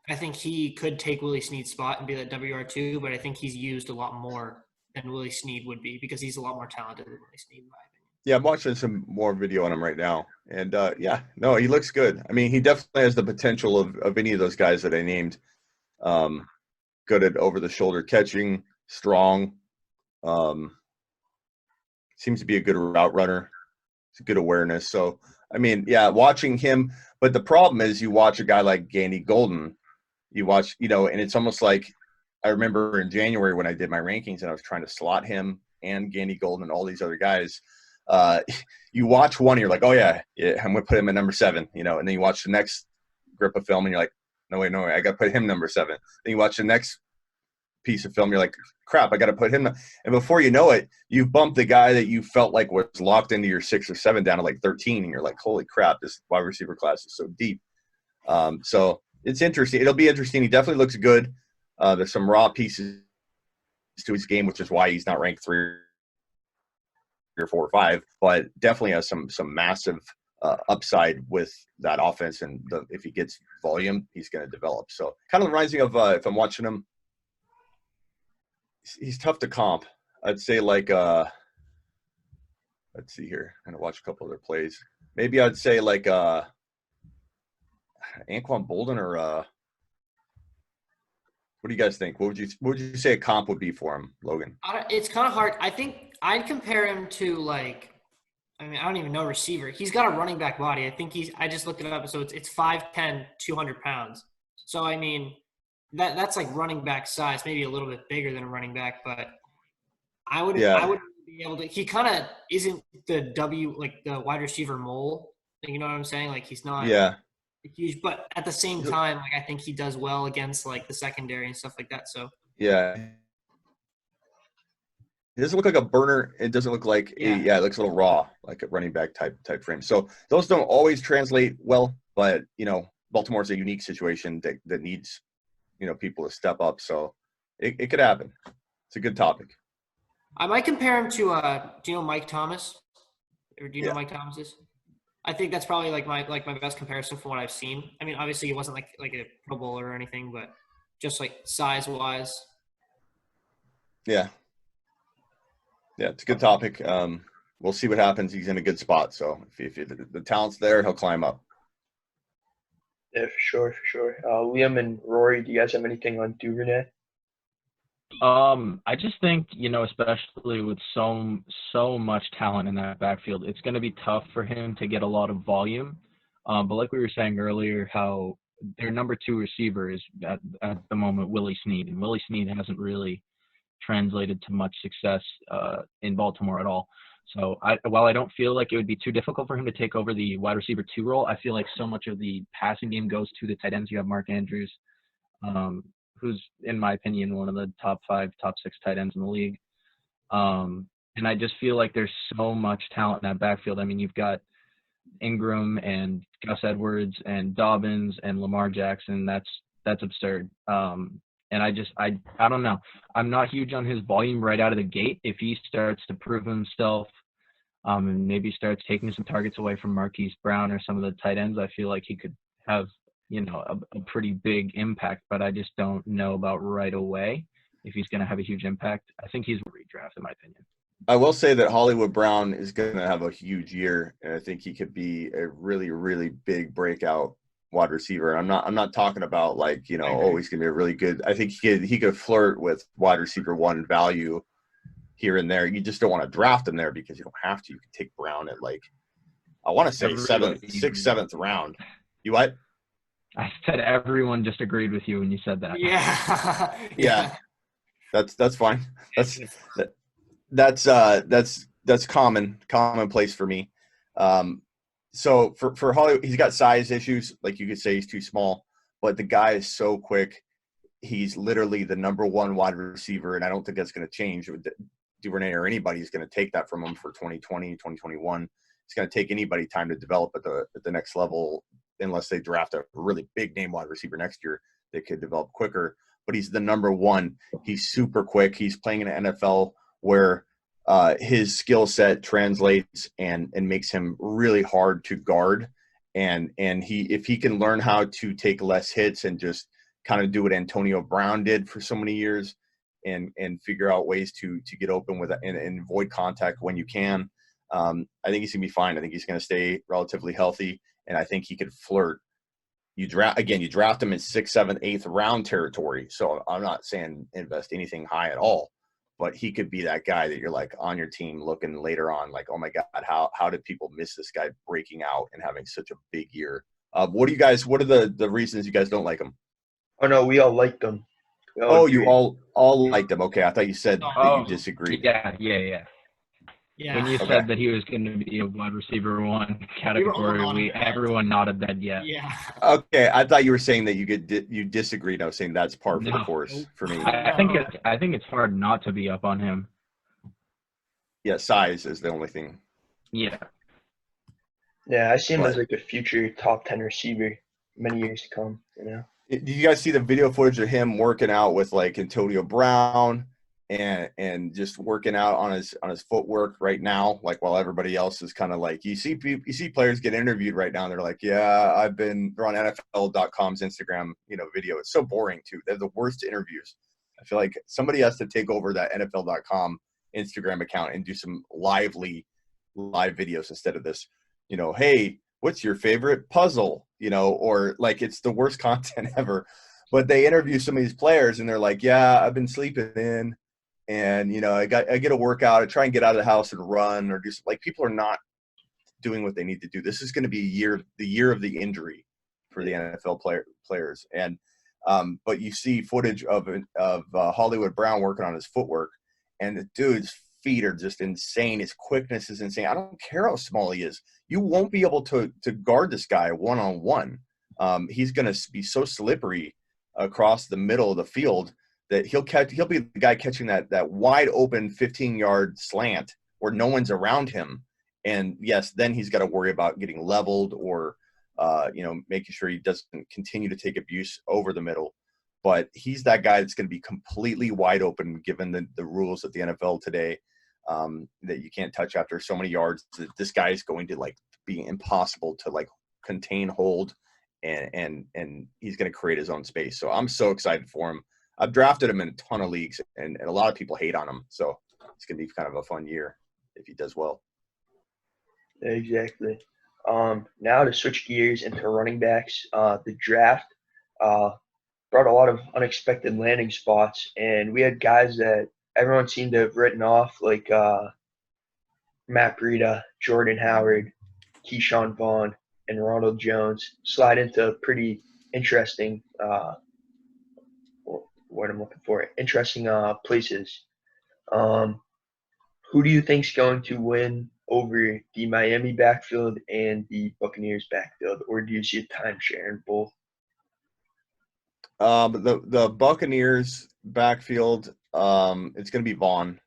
I think he could take Willie Snead's spot and be that WR2, but I think he's used a lot more than Willie Snead would be because he's a lot more talented than Willie Snead in my opinion. Yeah, I'm watching some more video on him right now. And, he looks good. He definitely has the potential of any of those guys that I named. Good at over-the-shoulder catching, strong. Seems to be a good route runner. It's a good awareness. So, watching him. But the problem is you watch a guy like Gandy Golden. You watch, and it's almost like I remember in January when I did my rankings and I was trying to slot him and Gandy Golden and all these other guys. You watch one and you're like, oh yeah, I'm going to put him at number 7, and then you watch the next grip of film and you're like, no way, I got to put him number 7. Then you watch the next piece of film. You're like, crap, I got to put him. And before you know it, you've bumped the guy that you felt like was locked into your 6 or 7 down to like 13. And you're like, holy crap, this wide receiver class is so deep. So it's interesting. It'll be interesting. He definitely looks good. There's some raw pieces to his game, which is why he's not ranked 3 or 4 or 5, but definitely has some massive upside with that offense. And if he gets volume, he's going to develop. So kind of reminds me of, if I'm watching him, he's tough to comp. I'd say like, let's see here. I'm going to watch a couple other plays. Maybe I'd say like Anquan Bolden or what do you guys think? What would you say a comp would be for him, Logan? It's kind of hard. I think I'd compare him to like, I mean, I don't even know receiver. He's got a running back body. I just looked it up. So it's 5'10", 200 pounds. So, I mean, that's like running back size, maybe a little bit bigger than a running back, but I wouldn't be able to, he kind of isn't the wide receiver mole. You know what I'm saying? Like he's not huge, but at the same time, like I think he does well against like the secondary and stuff like that. So yeah. It doesn't look like a burner. It doesn't look like it looks a little raw, like a running back type frame. So those don't always translate well, but Baltimore's a unique situation that needs, people to step up. So it could happen. It's a good topic. I might compare him to do you know Mike Thomas? Or do you know Mike Thomas is? I think that's probably like my best comparison from what I've seen. I mean, obviously he wasn't like a Pro Bowler or anything, but just like size wise. Yeah. Yeah, it's a good topic. We'll see what happens. He's in a good spot. So if the talent's there, he'll climb up. Yeah, for sure. Liam and Rory, do you guys have anything on Duvernay? I just think, especially with so much talent in that backfield, it's going to be tough for him to get a lot of volume. But like we were saying earlier, how their number 2 receiver is at the moment Willie Snead, and Willie Snead hasn't really translated to much success in Baltimore at all. So while I don't feel like it would be too difficult for him to take over the wide receiver 2 role, I feel like so much of the passing game goes to the tight ends. You have Mark Andrews, who's, in my opinion, one of the top 5, top 6 tight ends in the league. And I just feel like there's so much talent in that backfield. I mean, you've got Ingram and Gus Edwards and Dobbins and Lamar Jackson. That's absurd. And I don't know. I'm not huge on his volume right out of the gate. If he starts to prove himself and maybe starts taking some targets away from Marquise Brown or some of the tight ends, I feel like he could have, a pretty big impact. But I just don't know about right away if he's going to have a huge impact. I think he's a redraft, in my opinion. I will say that Hollywood Brown is going to have a huge year, and I think he could be a really, really big breakout wide receiver. I'm not talking about like, he's going to be a really good. I think he could flirt with wide receiver 1 value here and there. You just don't want to draft him there because you don't have to. You can take Brown at like, I want to say 6th, 7th round. You what? I said everyone just agreed with you when you said that. Yeah. Yeah. That's fine. That's commonplace for me. So for Hollywood, he's got size issues. Like you could say he's too small, but the guy is so quick. He's literally the number 1 wide receiver, and I don't think that's going to change. Duvernay or anybody is going to take that from him for 2020, 2021. It's going to take anybody time to develop at the next level, unless they draft a really big name wide receiver next year. They could develop quicker. But he's the number 1. He's super quick. He's playing in an NFL where his skill set translates and makes him really hard to guard. And if he can learn how to take less hits and just kind of do what Antonio Brown did for so many years and figure out ways to get open with and avoid contact when you can, I think he's going to be fine. I think he's going to stay relatively healthy, and I think he could flirt. You draft him in 6th, 7th, 8th round territory. So I'm not saying invest anything high at all, but he could be that guy that you're like on your team looking later on, like, oh my God, how did people miss this guy breaking out and having such a big year? What are the reasons you guys don't like him? Oh no, we all liked them. You all liked him. Okay, I thought you said that you disagreed. Yeah. Yeah. When you Okay. said that he was going to be a wide receiver one category, everyone nodded that yes. Yeah. Okay, I thought you were saying that you disagreed. I was saying that's par for the No. course for me. I think it's hard not to be up on him. Yeah, size is the only thing. Yeah. Yeah, I see him But- as like a future top 10 receiver many years to come, you know. Did you guys see the video footage of him working out with like Antonio Brown and just working out on his footwork right now, like while everybody else is kind of like you see players get interviewed right now and they're like, yeah, they're on NFL.com's Instagram, video. It's so boring too. They're the worst interviews. I feel like somebody has to take over that NFL.com Instagram account and do some live videos instead of this, hey, what's your favorite puzzle? Or like it's the worst content ever. But they interview some of these players and they're like, yeah, I've been sleeping in and, I get a workout. I try and get out of the house and run or do something. Like people are not doing what they need to do. This is going to be the year of the injury for the NFL players. And, but you see footage of Hollywood Brown working on his footwork and the dude's feet are just insane. His quickness is insane. I don't care how small he is. You won't be able to guard this guy one-on-one. He's going to be so slippery across the middle of the field that he'll be the guy catching that wide open 15-yard slant where no one's around him. And yes, then he's got to worry about getting leveled or making sure he doesn't continue to take abuse over the middle. But he's that guy that's going to be completely wide open given the rules of the NFL today, that you can't touch after so many yards. That this guy is going to like be impossible to like contain, hold, and he's going to create his own space. So I'm so excited for him. I've drafted him in a ton of leagues, and a lot of people hate on him. So it's going to be kind of a fun year if he does well. Exactly. Now to switch gears into running backs, the draft brought a lot of unexpected landing spots, and we had guys that everyone seemed to have written off, like Matt Breida, Jordan Howard, Keyshawn Vaughn, and Ronald Jones slide into pretty interesting what I'm looking for, interesting places. Who do you think is going to win over the Miami backfield and the Buccaneers backfield, or do you see a timeshare in both? The Buccaneers backfield, it's going to be Vaughn.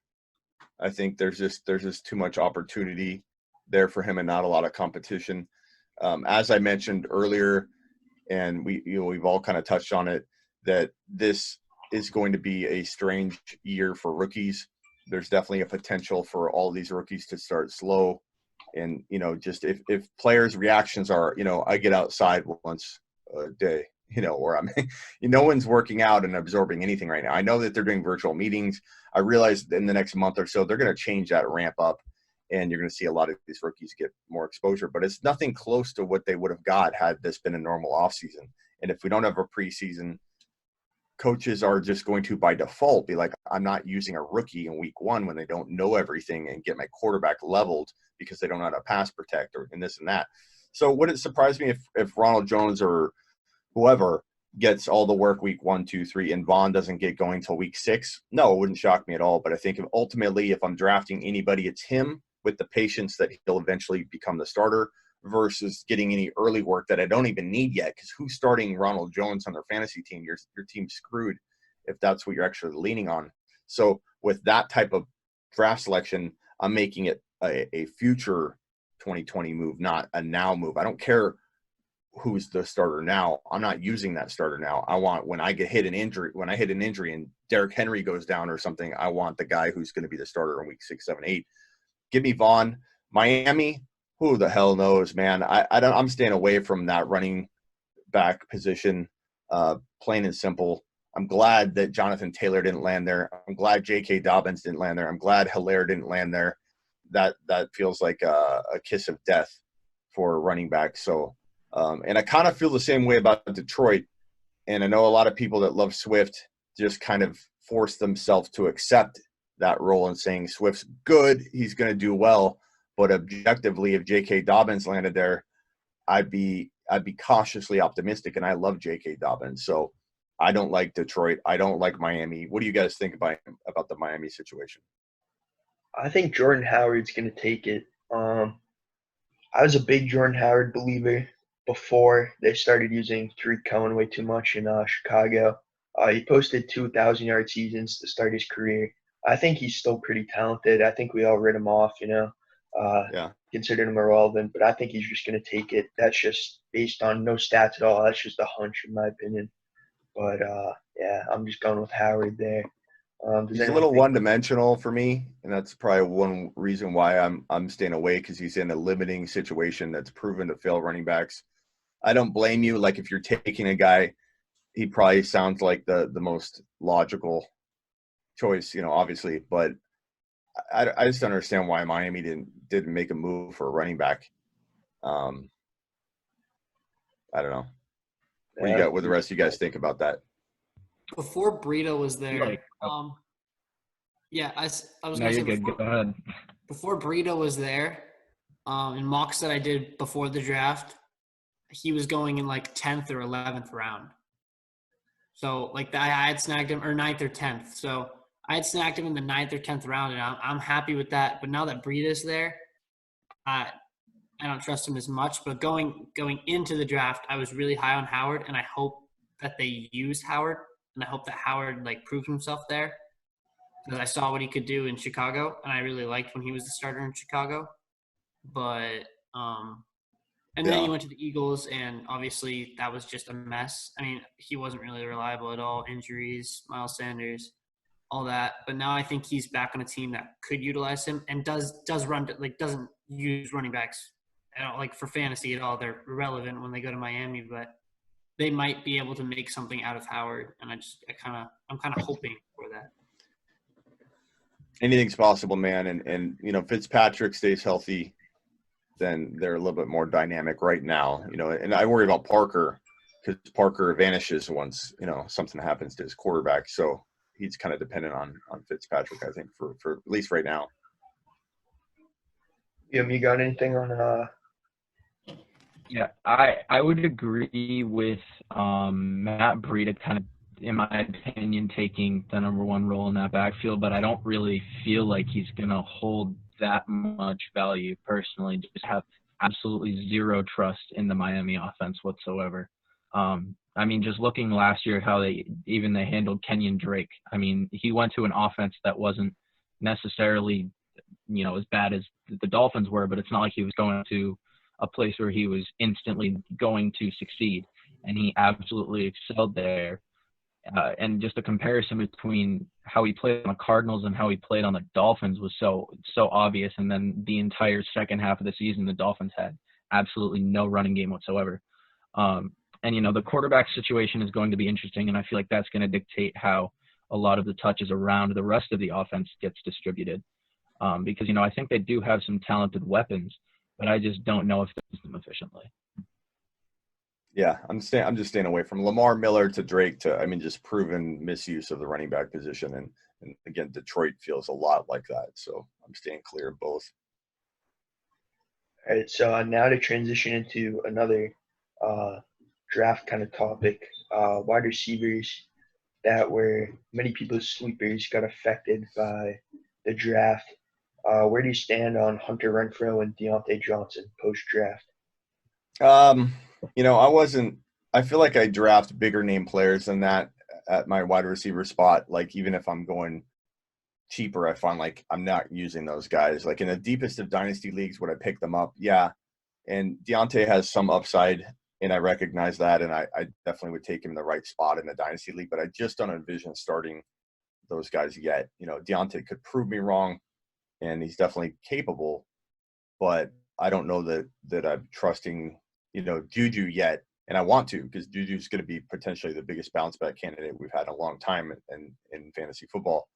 I think there's just too much opportunity there for him and not a lot of competition. As I mentioned earlier, and we've all kind of touched on it, that this is going to be a strange year for rookies. There's definitely a potential for all these rookies to start slow. And, just if players' reactions are, I get outside once a day, or no one's working out and absorbing anything right now. I know that they're doing virtual meetings. I realize in the next month or so, they're going to change that ramp up and you're going to see a lot of these rookies get more exposure, but it's nothing close to what they would have got had this been a normal offseason. And if we don't have a preseason, coaches are just going to, by default, be like, I'm not using a rookie in week one when they don't know everything and get my quarterback leveled because they don't know how to pass protect and this and that. So would it surprise me if Ronald Jones or whoever gets all the work week 1, 2, 3, and Vaughn doesn't get going till week 6? No, it wouldn't shock me at all. But I think ultimately, if I'm drafting anybody, it's him with the patience that he'll eventually become the starter versus getting any early work that I don't even need yet. Because who's starting Ronald Jones on their fantasy team? Your team's screwed if that's what you're actually leaning on. So with that type of draft selection, I'm making it a future 2020 move, not a now move. I don't care who's the starter now. I'm not using that starter now. I want when I hit an injury and Derrick Henry goes down or something, I want the guy who's going to be the starter in week 6, 7, 8. Give me Vaughn. Miami, who the hell knows, man? I'm staying away from that running back position, plain and simple. I'm glad that Jonathan Taylor didn't land there. I'm glad J.K. Dobbins didn't land there. I'm glad Hilaire didn't land there. That feels like a kiss of death for running back. So, and I kind of feel the same way about Detroit. And I know a lot of people that love Swift just kind of force themselves to accept that role and saying Swift's good, he's going to do well. But objectively, if J.K. Dobbins landed there, I'd be cautiously optimistic. And I love J.K. Dobbins. So I don't like Detroit. I don't like Miami. What do you guys think about the Miami situation? I think Jordan Howard's going to take it. I was a big Jordan Howard believer before they started using Tariq Cohen way too much in Chicago. He posted 2,000-yard seasons to start his career. I think he's still pretty talented. I think we all writ him off, Yeah. considered him irrelevant, but I think he's just going to take it. That's just based on no stats at all. That's just a hunch, in my opinion. But yeah, I'm just going with Howard there. Does He's a anyone little think? one-dimensional for me, and that's probably one reason why I'm staying away, because he's in a limiting situation that's proven to fail running backs. I don't blame you. Like, if you're taking a guy, he probably sounds like the most logical choice, obviously. But I just don't understand why Miami didn't make a move for a running back. I don't know. What do you got? What the rest of you guys think about that? Before Brito was there, Like, yeah, I was no, gonna say you're good. Go ahead. before Brito was there, in mocks that I did before the draft, he was going in like 10th or 11th round. So like I had snagged him, or 9th or 10th. So I had snagged him in the 9th or 10th round, and I'm happy with that. But now that Brito's there, I don't trust him as much. But going into the draft, I was really high on Howard, and I hope that they use Howard, and I hope that Howard like proved himself there, because I saw what he could do in Chicago, and I really liked when he was the starter in Chicago. But and then he went to the Eagles, and obviously that was just a mess. I mean, he wasn't really reliable at all. Injuries, Miles Sanders, all that. But now I think he's back on a team that could utilize him and does run, like, doesn't use running backs at all, like for fantasy at all. They're irrelevant when they go to Miami, but they might be able to make something out of Howard, and I'm kind of hoping for that. Anything's possible, man. And Fitzpatrick stays healthy, then they're a little bit more dynamic right now. And I worry about Parker, because Parker vanishes once something happens to his quarterback. So he's kind of dependent on Fitzpatrick, I think, for at least right now. You got anything on Yeah, I would agree with Matt Breida, kind of, in my opinion, taking the number one role in that backfield, but I don't really feel like he's going to hold that much value personally. Just have absolutely zero trust in the Miami offense whatsoever. I mean, just looking last year how they handled Kenyon Drake. I mean, he went to an offense that wasn't necessarily, as bad as the Dolphins were, but it's not like he was going to a place where he was instantly going to succeed, and he absolutely excelled there. And just a comparison between how he played on the Cardinals and how he played on the Dolphins was so obvious. And then the entire second half of the season, the Dolphins had absolutely no running game whatsoever. And the quarterback situation is going to be interesting, and I feel like that's going to dictate how a lot of the touches around the rest of the offense gets distributed. Because I think they do have some talented weapons, but I just don't know if they use them efficiently. Yeah, I'm just staying away from Lamar Miller to Drake to, just proven misuse of the running back position. And again, Detroit feels a lot like that. So I'm staying clear of both. All right, so now to transition into another draft kind of topic, wide receivers that were many people's sleepers got affected by the draft. Where do you stand on Hunter Renfrow and Deontay Johnson post-draft? I feel like I draft bigger name players than that at my wide receiver spot. Like, even if I'm going cheaper, I find like I'm not using those guys. Like, in the deepest of dynasty leagues, would I pick them up? Yeah. And Deontay has some upside, and I recognize that, and I definitely would take him in the right spot in the dynasty league, but I just don't envision starting those guys yet. Deontay could prove me wrong, and he's definitely capable, but I don't know that I'm trusting, Juju yet. And I want to, because Juju's going to be potentially the biggest bounce back candidate we've had in a long time in fantasy football.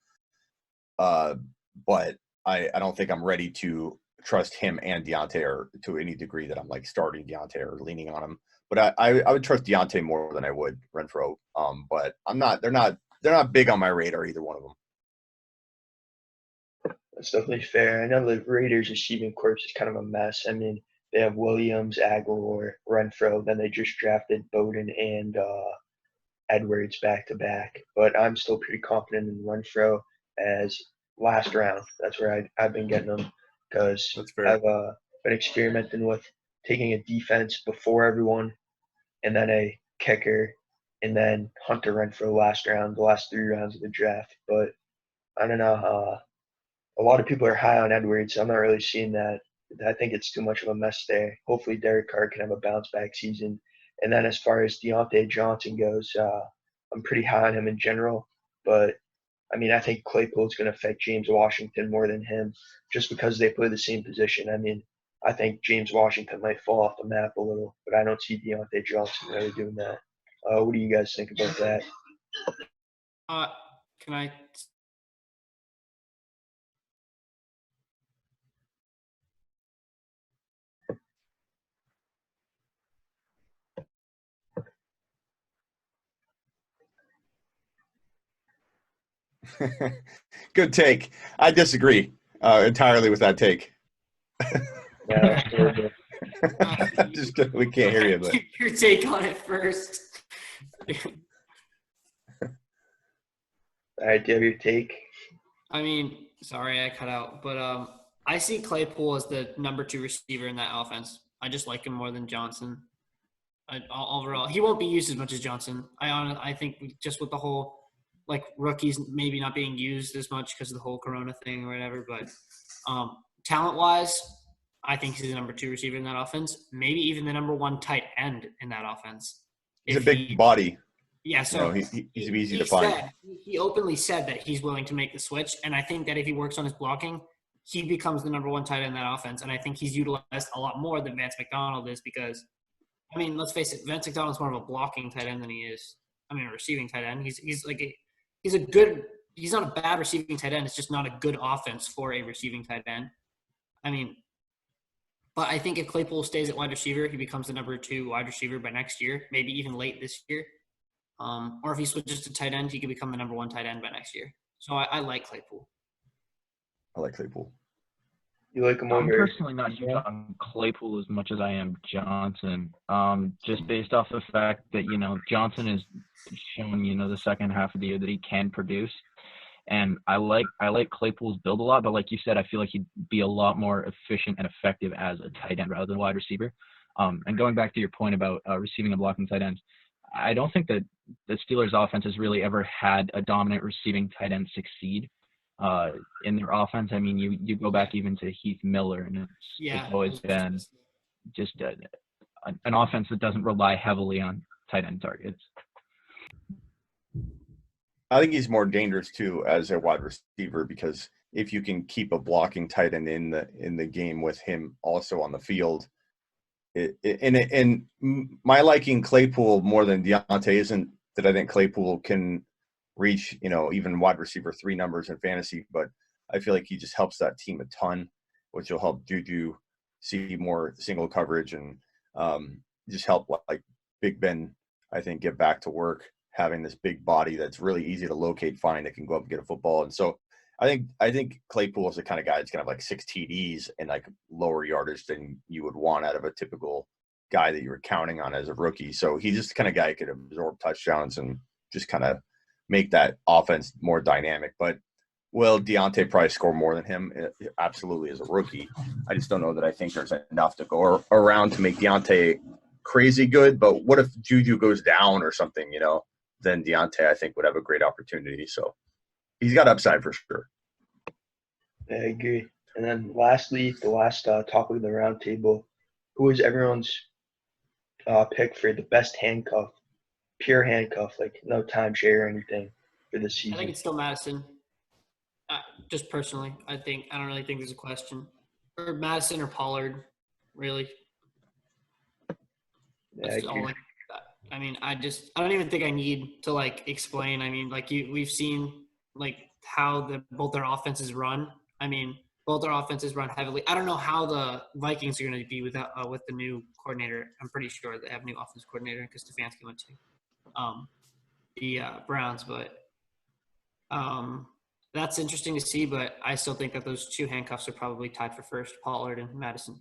But I don't think I'm ready to trust him and Deontay, or to any degree that I'm like starting Deontay or leaning on him. But I would trust Deontay more than I would Renfrow. But they're not big on my radar, either one of them. That's definitely fair. I know the Raiders' receiving corps is kind of a mess. I mean, they have Williams, Aguilar, Renfrow. Then they just drafted Bowden and Edwards back to back. But I'm still pretty confident in Renfrow, as last round. That's where I've been getting them because That's fair. I've been experimenting with taking a defense before everyone and then a kicker and then Hunter Renfrow the last 3 rounds of the draft. But I don't know. A lot of people are high on Edwards. I'm not really seeing that. I think it's too much of a mess there. Hopefully, Derek Carr can have a bounce back season. And then as far as Deontay Johnson goes, I'm pretty high on him in general. But I mean, I think Claypool's going to affect James Washington more than him, just because they play the same position. I mean, I think James Washington might fall off the map a little, but I don't see Deontay Johnson really doing that. What do you guys think about that? Can I? Good take. I disagree entirely with that take. Yeah, Just we can't hear you, but Keep your take on it first. all right, do you have your take? I mean, sorry I cut out, but I see Claypool as the number 2 receiver in that offense. I just like him more than Johnson. Overall, he won't be used as much as Johnson. I think just with the whole rookies maybe not being used as much because of the whole Corona thing or whatever, but talent-wise, I think he's the number 2 receiver in that offense. Maybe even the number 1 tight end in that offense. he's a big body. Yeah, so he's easy to find. He openly said that he's willing to make the switch, and I think that if he works on his blocking, he becomes the number 1 tight end in that offense, and I think he's utilized a lot more than Vance McDonald is because, I mean, let's face it, Vance McDonald's more of a blocking tight end than he is. I mean, a receiving tight end. He's not a bad receiving tight end. It's just not a good offense for a receiving tight end. I mean, but I think if Claypool stays at wide receiver, he becomes the number 2 wide receiver by next year, maybe even late this year. Or if he switches to tight end, he could become the number 1 tight end by next year. So I like Claypool. I like Claypool. You like him I'm over? personally not huge on Claypool as much as I am Johnson. Just based off the fact that, Johnson is showing, the second half of the year that he can produce. And I like Claypool's build a lot, but like you said, I feel like he'd be a lot more efficient and effective as a tight end rather than a wide receiver. And going back to your point about receiving and blocking tight ends, I don't think that the Steelers' offense has really ever had a dominant receiving tight end succeed in their offense. I mean, you go back even to Heath Miller, and it's always been just an offense that doesn't rely heavily on tight end targets. I think he's more dangerous too as a wide receiver because if you can keep a blocking tight end in the game with him also on the field. And my liking Claypool more than Deontay isn't that I think Claypool can reach, even wide receiver 3 numbers in fantasy, but I feel like he just helps that team a ton, which will help Juju see more single coverage and just help like Big Ben, I think, get back to work, having this big body that's really easy to locate, find, that can go up and get a football. And so I think Claypool is the kind of guy that's going to have like 6 TDs and like lower yardage than you would want out of a typical guy that you were counting on as a rookie. So he's just the kind of guy who could absorb touchdowns and just kind of make that offense more dynamic. But will Deontay probably score more than him? Absolutely, as a rookie. I just don't know that I think there's enough to go around to make Deontay crazy good. But what if Juju goes down or something, then Deontay, I think, would have a great opportunity. So he's got upside for sure. I agree. And then lastly, the last topic of the roundtable, who is everyone's pick for the best handcuff, pure handcuff, like no timeshare or anything for this season? I think it's still Madison. Just personally, I don't really think there's a question. Or Madison or Pollard, really. Yeah, I agree. I mean, I don't even think I need to explain. I mean, we've seen how both their offenses run. I mean, both their offenses run heavily. I don't know how the Vikings are going to be with the new coordinator. I'm pretty sure they have a new offensive coordinator because Stefanski went to the Browns, but that's interesting to see. But I still think that those 2 handcuffs are probably tied for first, Pollard and Madison.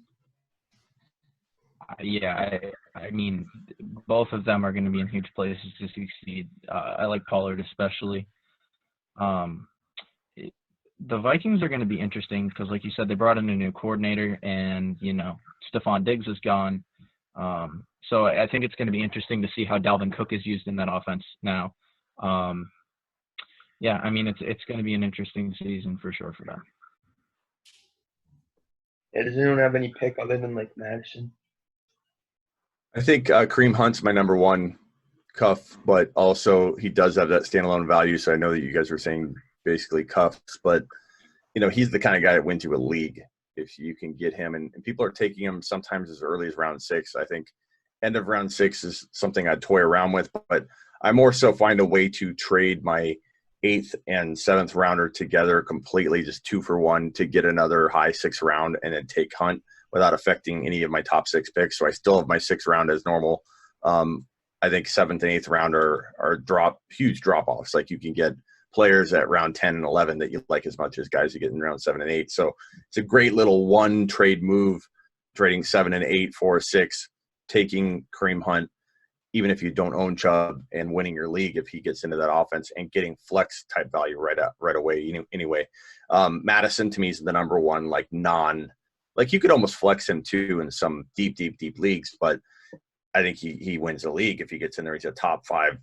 Yeah, I mean, both of them are going to be in huge places to succeed. I like Pollard especially. the Vikings are going to be interesting because, like you said, they brought in a new coordinator, and Stephon Diggs is gone. So I think it's going to be interesting to see how Dalvin Cook is used in that offense now. Yeah, I mean it's going to be an interesting season for sure for them. Yeah, does anyone have any pick other than like Madison? I think Kareem Hunt's my number one cuff, but also he does have that standalone value. So I know that you guys were saying basically cuffs, but he's the kind of guy that wins you a league if you can get him. And people are taking him sometimes as early as round 6. I think end of round 6 is something I'd toy around with, but I more so find a way to trade my 8th and 7th rounder together completely, just 2 for 1 to get another high 6th round and then take Hunt without affecting any of my top 6 picks. So I still have my 6th round as normal. I think 7th and 8th round are huge drop-offs. Like you can get players at round 10 and 11 that you like as much as guys you get in round 7 and 8. So it's a great little one trade move, trading 7 and 8 for 6, taking Kareem Hunt, even if you don't own Chubb, and winning your league if he gets into that offense and getting flex type value right away. Anyway, Madison to me is the number one, like you could almost flex him too in some deep leagues, but I think he wins the league if he gets in there. He's a top 5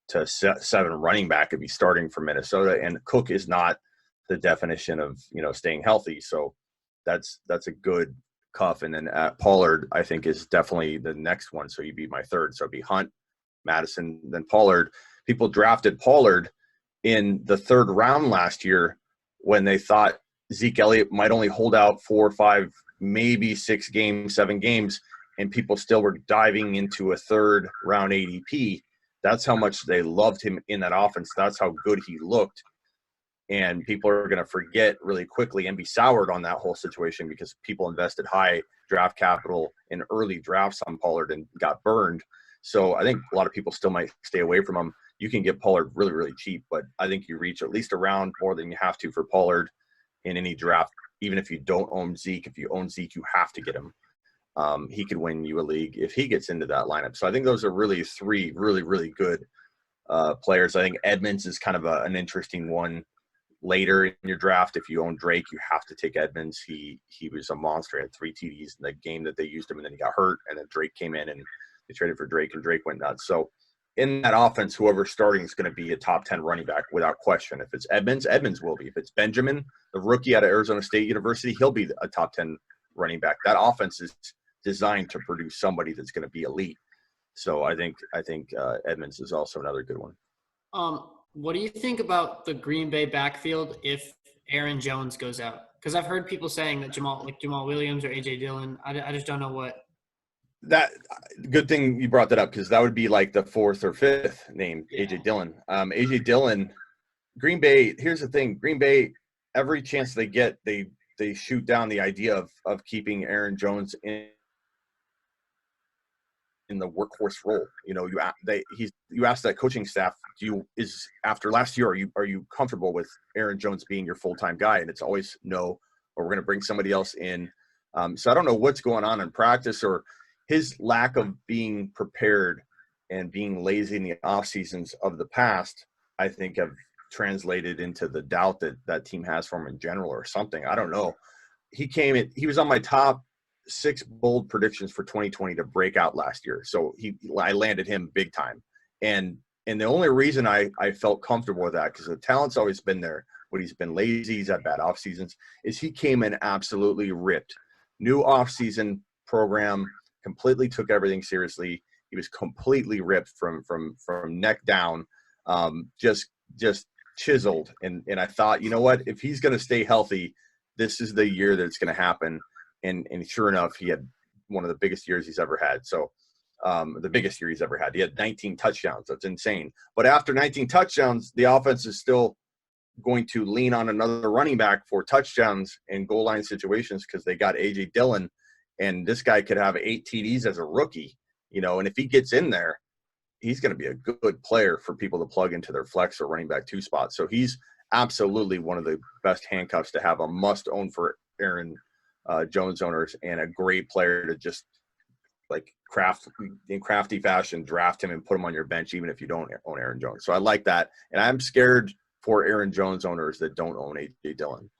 to 7 running back if he's starting for Minnesota, and Cook is not the definition of staying healthy. So that's a good cuff. And then Pollard, I think, is definitely the next one. So he'd be my third. So it'd be Hunt, Madison, then Pollard. People drafted Pollard in the 3rd round last year when they thought Zeke Elliott might only hold out 4 or 5, maybe 6 games, 7 games, and people still were diving into a 3rd round ADP. That's how much they loved him in that offense. That's how good he looked. And people are going to forget really quickly and be soured on that whole situation because people invested high draft capital in early drafts on Pollard and got burned. So I think a lot of people still might stay away from him. You can get Pollard really, really cheap, but I think you reach at least a round more than you have to for Pollard in any draft. Even if you don't own Zeke, if you own Zeke, you have to get him. He could win you a league if he gets into that lineup. So I think those are really 3 really, really good players. I think Edmonds is kind of an interesting one later in your draft. If you own Drake, you have to take Edmonds. He was a monster. He had 3 TDs in the game that they used him, and then he got hurt, and then Drake came in, and they traded for Drake, and Drake went nuts. So in that offense, whoever's starting is going to be a top 10 running back without question. If it's Edmonds, Edmonds will be. If it's Benjamin, the rookie out of Arizona State University, he'll be a top 10 running back. That offense is designed to produce somebody that's going to be elite. So I think Edmonds is also another good one. What do you think about the Green Bay backfield if Aaron Jones goes out? Because I've heard people saying that Jamal Williams or AJ Dillon. I just don't know what. That good thing you brought that up because that would be like the 4th or 5th name, Yeah. AJ Dillon. AJ Dillon, Green Bay. Here's the thing: Green Bay, every chance they get, they shoot down the idea of keeping Aaron Jones in the workhorse role. You ask that coaching staff, after last year, are you comfortable with Aaron Jones being your full-time guy? And it's always no, or we're going to bring somebody else in. So I don't know what's going on in practice, or his lack of being prepared and being lazy in the off seasons of the past, I think have translated into the doubt that team has for him in general or something. I don't know. He was on my top 6 bold predictions for 2020 to break out last year. So I landed him big time. And the only reason I felt comfortable with that, because the talent's always been there, but he's been lazy, he's had bad off seasons, is he came in absolutely ripped. New off season program, completely took everything seriously. He was completely ripped from neck down, just chiseled. And I thought, you know what, if he's going to stay healthy, this is the year that it's going to happen. And sure enough, he had one of the biggest years he's ever had. So the biggest year he's ever had. He had 19 touchdowns. That's insane. But after 19 touchdowns, the offense is still going to lean on another running back for touchdowns in goal line situations because they got A.J. Dillon, and this guy could have 8 TDs as a rookie, and if he gets in there, he's going to be a good player for people to plug into their flex or running back 2 spot. So he's absolutely one of the best handcuffs to have, a must-own for Aaron Jones owners, and a great player to just in crafty fashion draft him and put him on your bench even if you don't own Aaron Jones. So I like that, and I'm scared for Aaron Jones owners that don't own A.J. Dillon.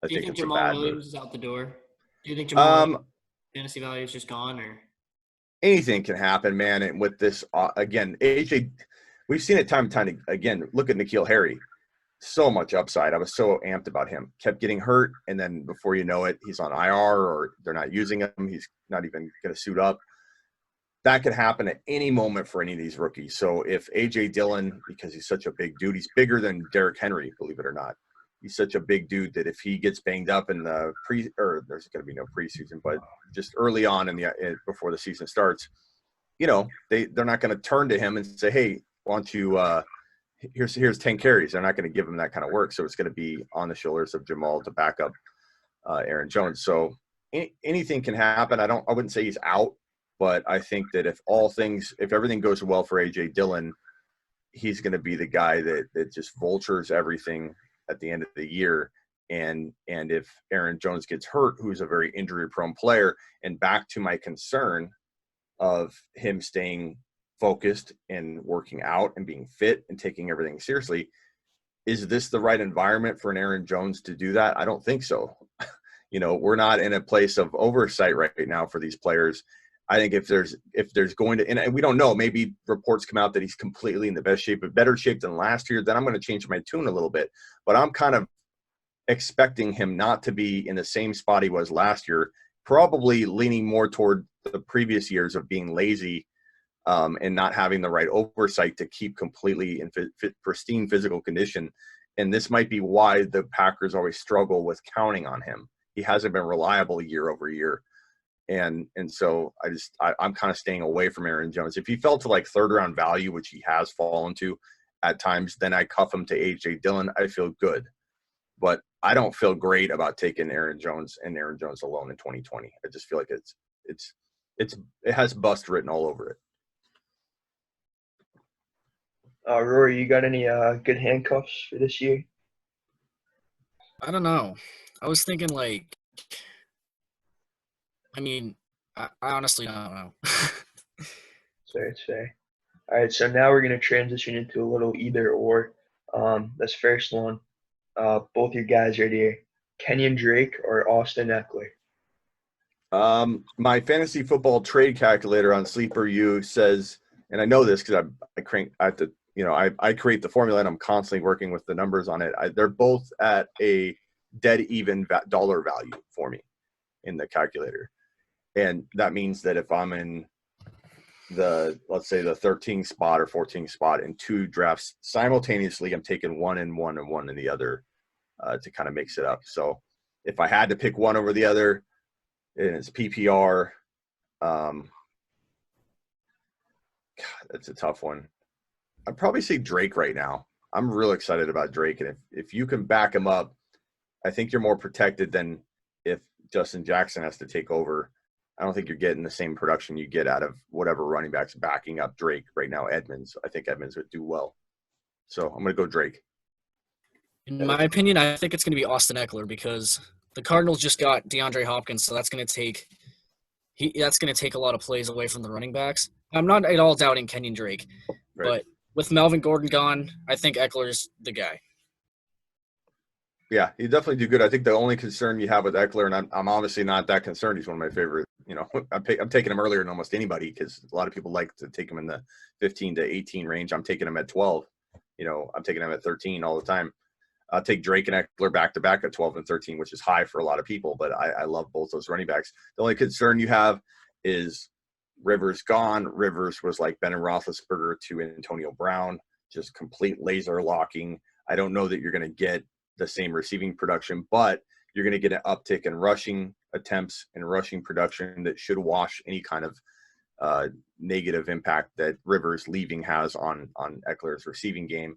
I Do you think think it's a Jamal bad Williams move. is out the door? Do you think Jamal Um, Williams' fantasy value is just gone, or anything can happen, man. And with this, again, A.J., we've seen it time and time again. Look at N'Keal Harry. So much upside. I was so amped about him. Kept getting hurt, and then before you know it, he's on IR or they're not using him. He's not even going to suit up. That could happen at any moment for any of these rookies. So if A.J. Dillon, because he's such a big dude, he's bigger than Derrick Henry, believe it or not. He's such a big dude that if he gets banged up in the there's going to be no preseason, but just early on before the season starts, they're not going to turn to him and say, "Hey, why don't you here's 10 carries." They're not going to give him that kind of work. So it's going to be on the shoulders of Jamal to back up Aaron Jones. So anything can happen. I wouldn't say he's out, but I think that if everything goes well for A.J. Dillon, he's going to be the guy that just vultures everything at the end of the year. And if Aaron Jones gets hurt, who's a very injury-prone player, and back to my concern of him staying focused and working out and being fit and taking everything seriously, is this the right environment for an Aaron Jones to do that? I don't think so. We're not in a place of oversight right now for these players. I think if there's going to, and we don't know, maybe reports come out that he's completely in the best shape, but better shape than last year, then I'm going to change my tune a little bit. But I'm kind of expecting him not to be in the same spot he was last year, probably leaning more toward the previous years of being lazy and not having the right oversight to keep completely in pristine physical condition. And this might be why the Packers always struggle with counting on him. He hasn't been reliable year over year. And so I'm kind of staying away from Aaron Jones. If he fell to like third round value, which he has fallen to at times, then I cuff him to A.J. Dillon. I feel good. But I don't feel great about taking Aaron Jones and Aaron Jones alone in 2020. I just feel like it has bust written all over it. Rory, you got any good handcuffs for this year? I don't know. I was thinking I honestly don't know. It's fair. All right, so now we're going to transition into a little either or. This first one, both your guys right here, Kenyon Drake or Austin Eckler? My fantasy football trade calculator on Sleeper U says, and I know this because I create the formula and I'm constantly working with the numbers on it. They're both at a dead even dollar value for me in the calculator. And that means that if I'm in let's say the 13th spot or 14th spot in two drafts simultaneously, I'm taking one in one and one in the other to kind of mix it up. So if I had to pick one over the other, and it's PPR, God, that's a tough one. I'd probably say Drake right now. I'm real excited about Drake. And if you can back him up, I think you're more protected than if Justin Jackson has to take over. I don't think you're getting the same production you get out of whatever running backs backing up Drake right now. Edmonds, I think Edmonds would do well. So I'm going to go Drake. In my opinion, I think it's going to be Austin Eckler because the Cardinals just got DeAndre Hopkins, so that's going to take a lot of plays away from the running backs. I'm not at all doubting Kenyon Drake, Right. but with Melvin Gordon gone, I think Eckler's the guy. Yeah, he definitely do good. I think the only concern you have with Eckler, and I'm obviously not that concerned. He's one of my favorite. I'm taking him earlier than almost anybody because a lot of people like to take him in the 15 to 18 range. I'm taking him at 12. I'm taking him at 13 all the time. I'll take Drake and Eckler back to back at 12 and 13, which is high for a lot of people. But I love both those running backs. The only concern you have is Rivers gone. Rivers was like Ben and Roethlisberger to Antonio Brown, just complete laser locking. I don't know that you're going to get the same receiving production, but you're going to get an uptick in rushing attempts and rushing production that should wash any kind of negative impact that Rivers leaving has on Eckler's receiving game.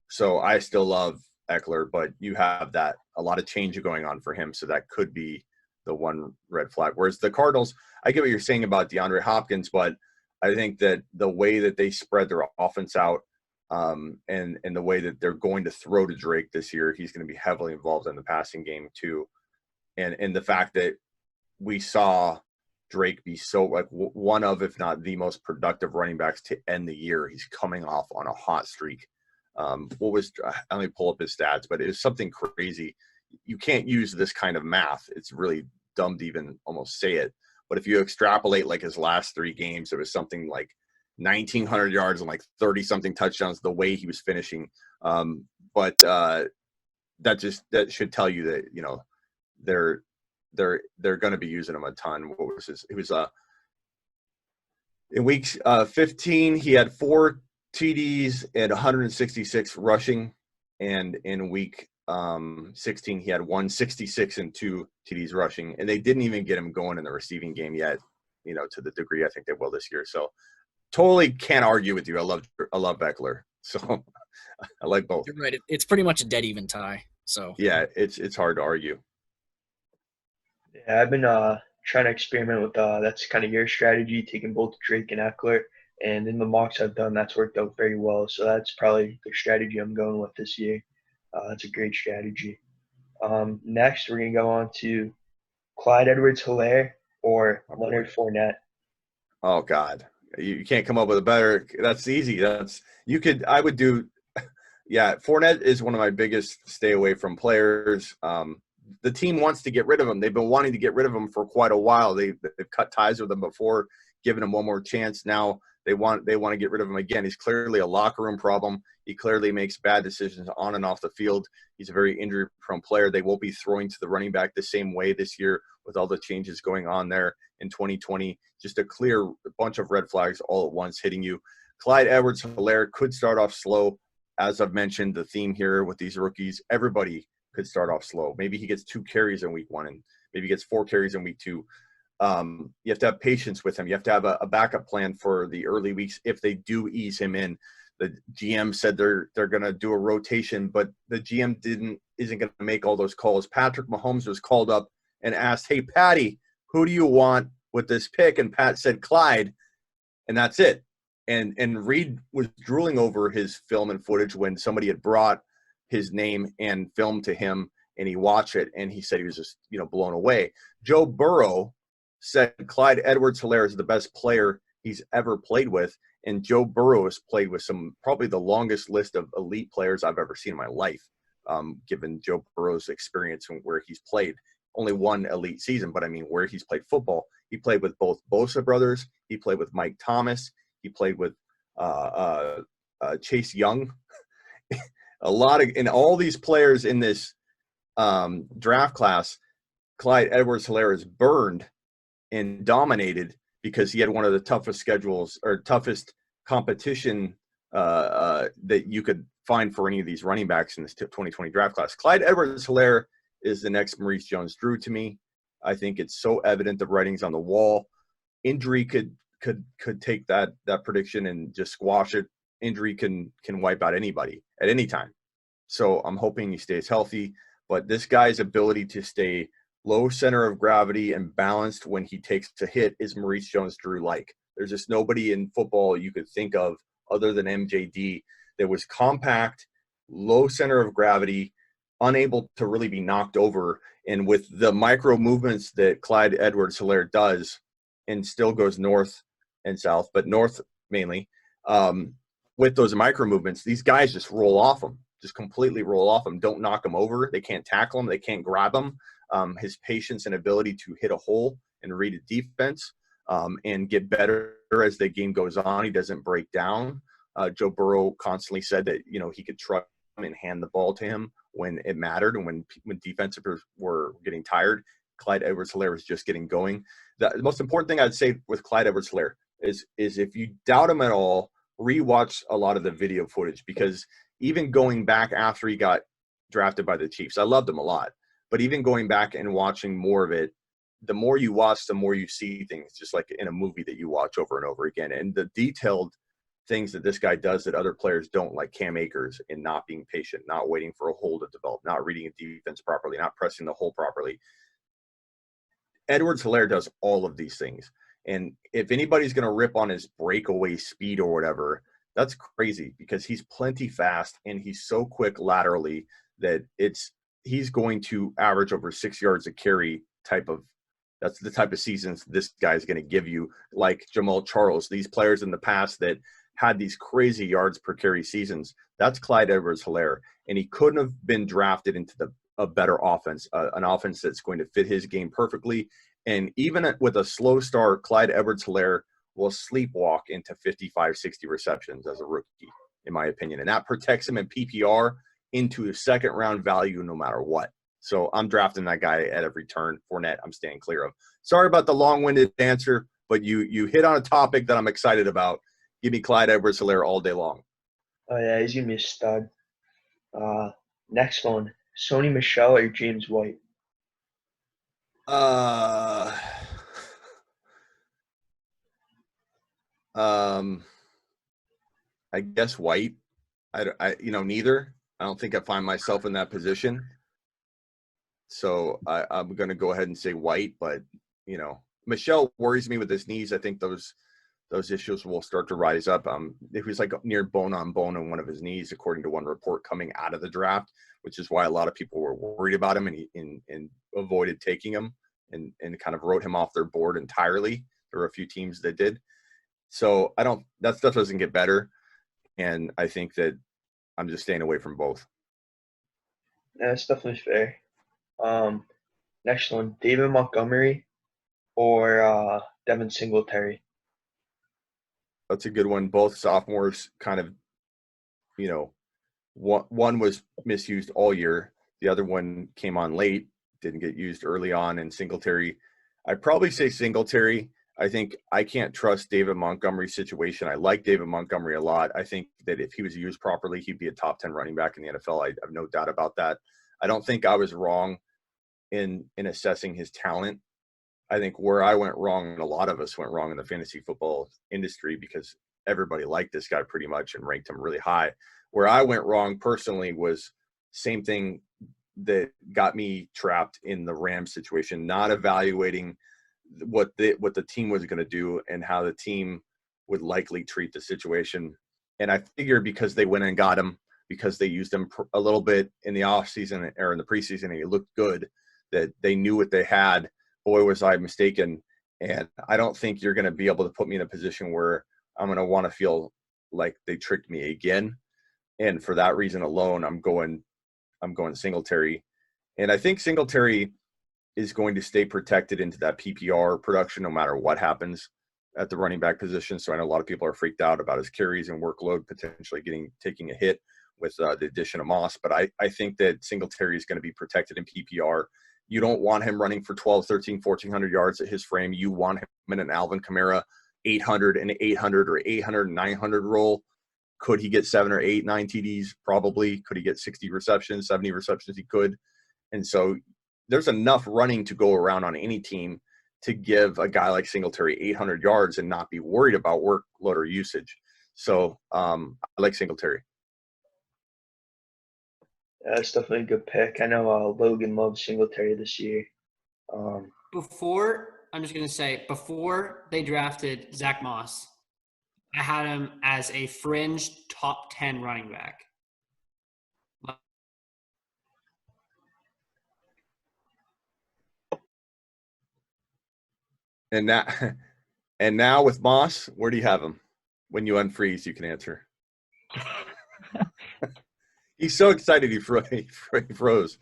So I still love Eckler, but you have a lot of change going on for him. So that could be the one red flag. Whereas the Cardinals, I get what you're saying about DeAndre Hopkins, but I think that the way that they spread their offense out, and the way that they're going to throw to Drake this year, he's going to be heavily involved in the passing game too. And the fact that we saw Drake be so like one of, if not the most productive running backs to end the year, he's coming off on a hot streak. Let me pull up his stats, but it was something crazy. You can't use this kind of math. It's really dumb to even almost say it. But if you extrapolate like his last 3 games, it was something like 1,900 yards and like 30 something touchdowns the way he was finishing. But that should tell you that, you know, they're going to be using him a ton. What was his? It was in week 15 he had 4 TDs and 166 rushing, and in week 16 he had 166 and 2 TDs rushing, and they didn't even get him going in the receiving game yet, you know, to the degree I think they will this year. So totally can't argue with you. I love Beckler, so I like both. You're right. It's pretty much a dead even tie. So yeah, it's hard to argue. Yeah, I've been trying to experiment with that's kind of your strategy, taking both Drake and Eckler. And in the mocks I've done, that's worked out very well. So that's probably the strategy I'm going with this year. That's a great strategy. Next, we're going to go on to Clyde Edwards-Helaire or Leonard Fournette. Oh, God. You can't come up with a better – that's easy. I would do – yeah, Fournette is one of my biggest stay away from players. The team wants to get rid of him. They've been wanting to get rid of him for quite a while. They've cut ties with him before, giving him one more chance. Now they want to get rid of him again. He's clearly a locker room problem. He clearly makes bad decisions on and off the field. He's a very injury-prone player. They won't be throwing to the running back the same way this year with all the changes going on there in 2020. Just a clear bunch of red flags all at once hitting you. Clyde Edwards-Helaire could start off slow. As I've mentioned, the theme here with these rookies, everybody could start off slow. Maybe he gets 2 carries in week 1 and maybe he gets 4 carries in week 2. You have to have patience with him. You have to have a backup plan for the early weeks if they do ease him in. The GM said they're going to do a rotation, but the GM isn't going to make all those calls. Patrick Mahomes was called up and asked, "Hey, Patty, who do you want with this pick?" And Pat said Clyde, and that's it. And Reed was drooling over his film and footage when somebody had brought his name and film to him, and he watched it, and he said he was just, you know, blown away. Joe Burrow said Clyde Edwards-Helaire is the best player he's ever played with, and Joe Burrow has played with probably the longest list of elite players I've ever seen in my life, given Joe Burrow's experience and where he's played. Only one elite season, but I mean where he's played football. He played with both Bosa brothers. He played with Mike Thomas. He played with Chase Young. And all these players in this draft class, Clyde Edwards-Helaire is burned and dominated because he had one of the toughest schedules or toughest competition that you could find for any of these running backs in this 2020 draft class. Clyde Edwards-Helaire is the next Maurice Jones-Drew to me. I think it's so evident the writing's on the wall. Injury could take that prediction and just squash it. Injury can wipe out anybody at any time. So I'm hoping he stays healthy. But this guy's ability to stay low center of gravity and balanced when he takes a hit is Maurice Jones-Drew-like. There's just nobody in football you could think of other than MJD that was compact, low center of gravity, unable to really be knocked over. And with the micro movements that Clyde Edwards-Helaire does, and still goes north and south, but north mainly, with those micro movements, these guys just roll off him, just completely roll off him. Don't knock him over. They can't tackle him. They can't grab him. His patience and ability to hit a hole and read a defense and get better as the game goes on. He doesn't break down. Joe Burrow constantly said that, you know, he could trust him and hand the ball to him when it mattered and when defensive were getting tired. Clyde Edwards-Helaire was just getting going. The most important thing I'd say with Clyde Edwards-Helaire is if you doubt him at all, rewatch a lot of the video footage, because even going back after he got drafted by the Chiefs, I loved him a lot. But even going back and watching more of it, the more you watch, the more you see things, just like in a movie that you watch over and over again. And the detailed things that this guy does that other players don't, like Cam Akers, and not being patient, not waiting for a hole to develop, not reading a defense properly, not pressing the hole properly. Edwards-Helaire does all of these things. And if anybody's going to rip on his breakaway speed or whatever, that's crazy, because he's plenty fast and he's so quick laterally that he's going to average over 6 yards a carry that's the type of seasons this guy's going to give you, like Jamal Charles. These players in the past that had these crazy yards per carry seasons, that's Clyde Edwards-Helaire. And he couldn't have been drafted into a better offense, an offense that's going to fit his game perfectly. And even with a slow start, Clyde Edwards-Helaire will sleepwalk into 55, 60 receptions as a rookie, in my opinion. And that protects him in PPR into a second-round value no matter what. So I'm drafting that guy at every turn. Fournette, I'm staying clear of. Sorry about the long-winded answer, but you hit on a topic that I'm excited about. Give me Clyde Edwards-Helaire all day long. Oh, yeah, he's going to be a stud. Next one, Sony Michel or James White? I guess White. Neither. I don't think I find myself in that position. So I'm going to go ahead and say White, but Michel worries me with his knees. I think those issues will start to rise up. He was like near bone on bone in one of his knees, according to one report coming out of the draft, which is why a lot of people were worried about him and avoided taking him and kind of wrote him off their board entirely. There were a few teams that did. So that stuff doesn't get better. And I think that I'm just staying away from both. Yeah, that's definitely fair. Next one, David Montgomery or Devin Singletary? That's a good one. Both sophomores kind of, one was misused all year. The other one came on late, didn't get used early on. And Singletary, I'd probably say Singletary. I think I can't trust David Montgomery's situation. I like David Montgomery a lot. I think that if he was used properly, he'd be a top 10 running back in the NFL. I have no doubt about that. I don't think I was wrong in assessing his talent. I think where I went wrong, and a lot of us went wrong in the fantasy football industry, because everybody liked this guy pretty much and ranked him really high. Where I went wrong personally was same thing that got me trapped in the Rams situation, not evaluating what the team was going to do and how the team would likely treat the situation. And I figured because they went and got him, because they used him a little bit in the offseason or in the preseason, and he looked good, that they knew what they had. Boy, was I mistaken. And I don't think you're going to be able to put me in a position where I'm going to want to feel like they tricked me again. And for that reason alone, I'm going Singletary. And I think Singletary is going to stay protected into that PPR production no matter what happens at the running back position. So I know a lot of people are freaked out about his carries and workload potentially taking a hit with the addition of Moss. But I think that Singletary is going to be protected in PPR. You don't want him running for 12, 13, 1,400 yards at his frame. You want him in an Alvin Kamara 800 and 800 or 800 and 900 role. Could he get 7 or 8, 9 TDs? Probably. Could he get 60 receptions, 70 receptions? He could. And so there's enough running to go around on any team to give a guy like Singletary 800 yards and not be worried about workload or usage. So I like Singletary. That's definitely a good pick. I know Logan loves Singletary this year. Before they drafted Zach Moss, I had him as a fringe top 10 running back. And now with Moss, where do you have him? When you unfreeze, you can answer. He's so excited he froze.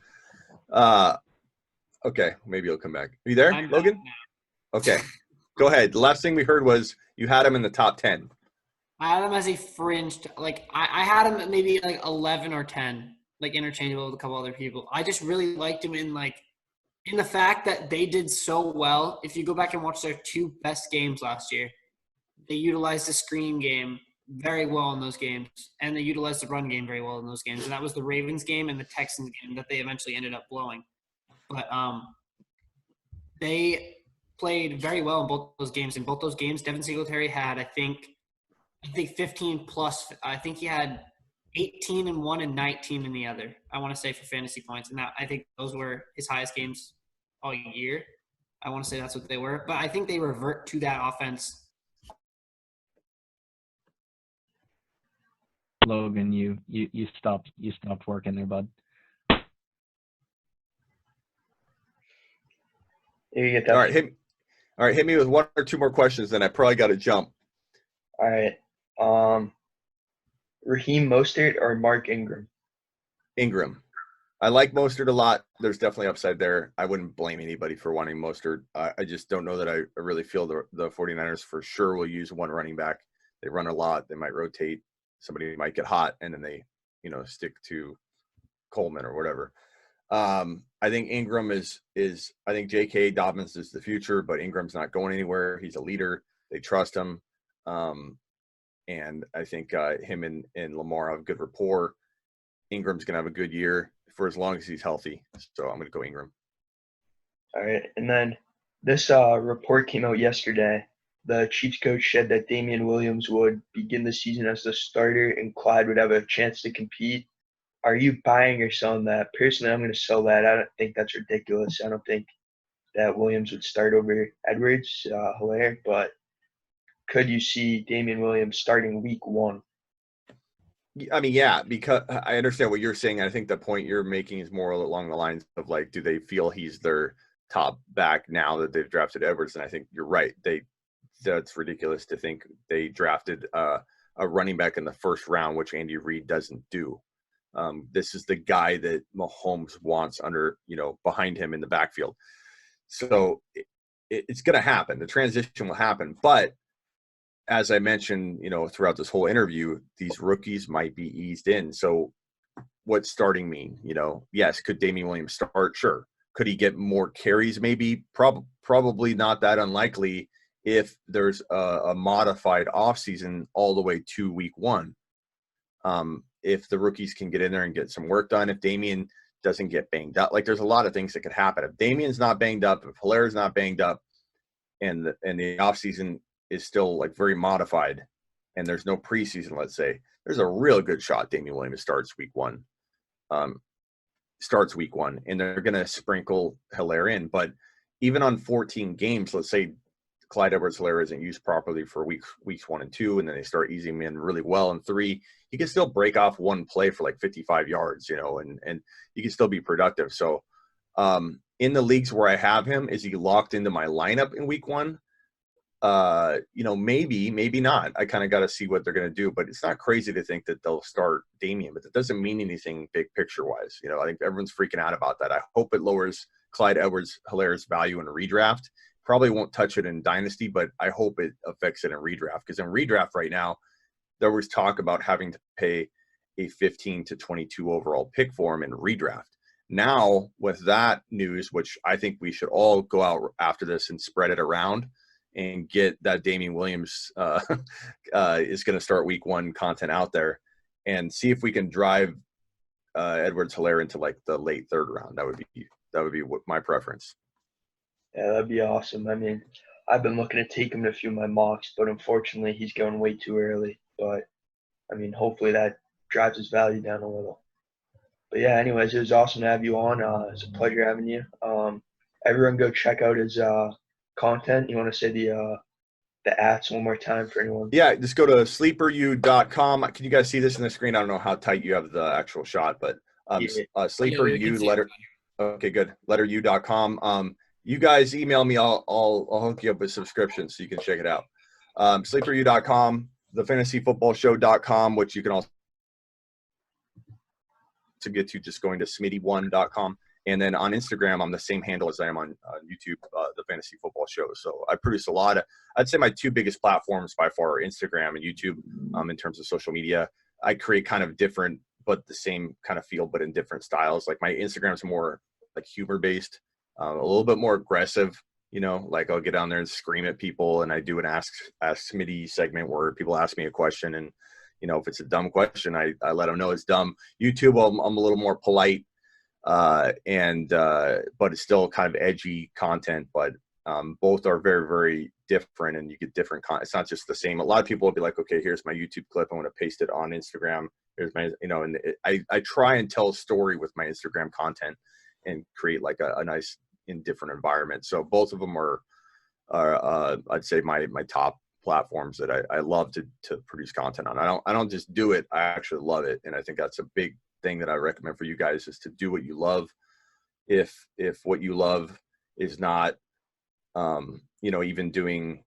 Okay, maybe he'll come back. Are you there, Logan? Okay, go ahead. The last thing we heard was you had him in the top 10. I had him as a fringe. I had him at maybe 11 or 10, interchangeable with a couple other people. I just really liked him in the fact that they did so well. If you go back and watch their 2 best games last year, they utilized the screen game very well in those games, and they utilized the run game very well in those games. And that was the Ravens game and the Texans game that they eventually ended up blowing. But they played very well in both those games. In both those games, Devin Singletary had, I think 15 plus. I think he had 18 in one and 19 in the other, I want to say, for fantasy points. And I think those were his highest games all year. I want to say that's what they were. But I think they revert to that offense. Logan, you stopped working there, bud. You get that. All right, hit me with 1 or 2 more questions, then I probably got to jump. All right. Raheem Mostert or Mark Ingram? Ingram. I like Mostert a lot. There's definitely upside there. I wouldn't blame anybody for wanting Mostert. I just don't know that I really feel the 49ers for sure will use one running back. They run a lot. They might rotate. Somebody might get hot, and then they, stick to Coleman or whatever. I think Ingram is I think J.K. Dobbins is the future, but Ingram's not going anywhere. He's a leader. They trust him. And I think him and Lamar have good rapport. Ingram's going to have a good year for as long as he's healthy. So I'm going to go Ingram. All right. And then this report came out yesterday. The Chiefs coach said that Damian Williams would begin the season as the starter and Clyde would have a chance to compete. Are you buying or selling that? Personally, I'm going to sell that. I don't think that's ridiculous. I don't think that Williams would start over Edwards, Hilaire, but could you see Damian Williams starting week 1? I mean, yeah, because I understand what you're saying. I think the point you're making is more along the lines of like, do they feel he's their top back now that they've drafted Edwards? And I think you're right. That's ridiculous to think they drafted a running back in the first round, which Andy Reid doesn't do. This is the guy that Mahomes wants behind him in the backfield. So it's going to happen. The transition will happen. But as I mentioned, throughout this whole interview, these rookies might be eased in. So what's starting mean? Yes, could Damian Williams start? Sure. Could he get more carries? Maybe. Probably not that unlikely if there's a modified offseason all the way to week 1. If the rookies can get in there and get some work done, if Damian doesn't get banged up, like there's a lot of things that could happen. If Damian's not banged up, if Hilaire's not banged up, and the offseason is still like very modified and there's no preseason, let's say, there's a real good shot Damian Williams starts week 1. And they're going to sprinkle Hilaire in. But even on 14 games, let's say Clyde Edwards-Hilaire isn't used properly for weeks 1 and 2, and then they start easing him in really well in 3, he can still break off one play for like 55 yards, and he can still be productive. So in the leagues where I have him, is he locked into my lineup in week 1? Maybe not. I kind of got to see what they're going to do, but it's not crazy to think that they'll start Damian, but that doesn't mean anything big picture wise. I think everyone's freaking out about that. I hope it lowers Clyde Edwards-Hilaire's value in a redraft. Probably won't touch it in Dynasty, but I hope it affects it in redraft, because in redraft right now, there was talk about having to pay a 15 to 22 overall pick for him in redraft. Now, with that news, which I think we should all go out after this and spread it around and get that Damian Williams is going to start week 1 content out there, and see if we can drive Edwards-Hilaire into like the late 3rd round. That would be my preference. Yeah, that'd be awesome. I mean, I've been looking to take him to a few of my mocks, but unfortunately he's going way too early. But I mean, hopefully that drives his value down a little. But yeah, anyways, it was awesome to have you on. It's a pleasure having you. Everyone go check out his content. You want to say the ats one more time for anyone? Yeah, just go to sleeperu.com. Can you guys see this in the screen? I don't know how tight you have the actual shot, but sleeperu okay, good. letteru.com. You guys email me. I'll hook you up with subscriptions so you can check it out. Sleeperu.com, thefantasyfootballshow.com, which you can also get to just going to smitty1.com. And then on Instagram, I'm the same handle as I am on YouTube, the Fantasy Football Show. So I produce a lot of, I'd say my 2 biggest platforms by far are Instagram and YouTube in terms of social media. I create kind of different, but the same kind of feel, but in different styles. Like my Instagram's more like humor based, a little bit more aggressive, like I'll get on there and scream at people, and I do an Ask Smitty segment where people ask me a question, and if it's a dumb question, I let them know it's dumb. YouTube, I'm a little more polite, but it's still kind of edgy content, but both are very, very different, and you get different content. It's not just the same. A lot of people will be like, okay, here's my YouTube clip, I'm going to paste it on Instagram. Here's my, and I try and tell a story with my Instagram content and create like a nice in different environment. So both of them are I'd say my top platforms that I love to produce content on. I don't just do it. I actually love it. And I think that's a big thing that I recommend for you guys, is to do what you love. If what you love is not, even doing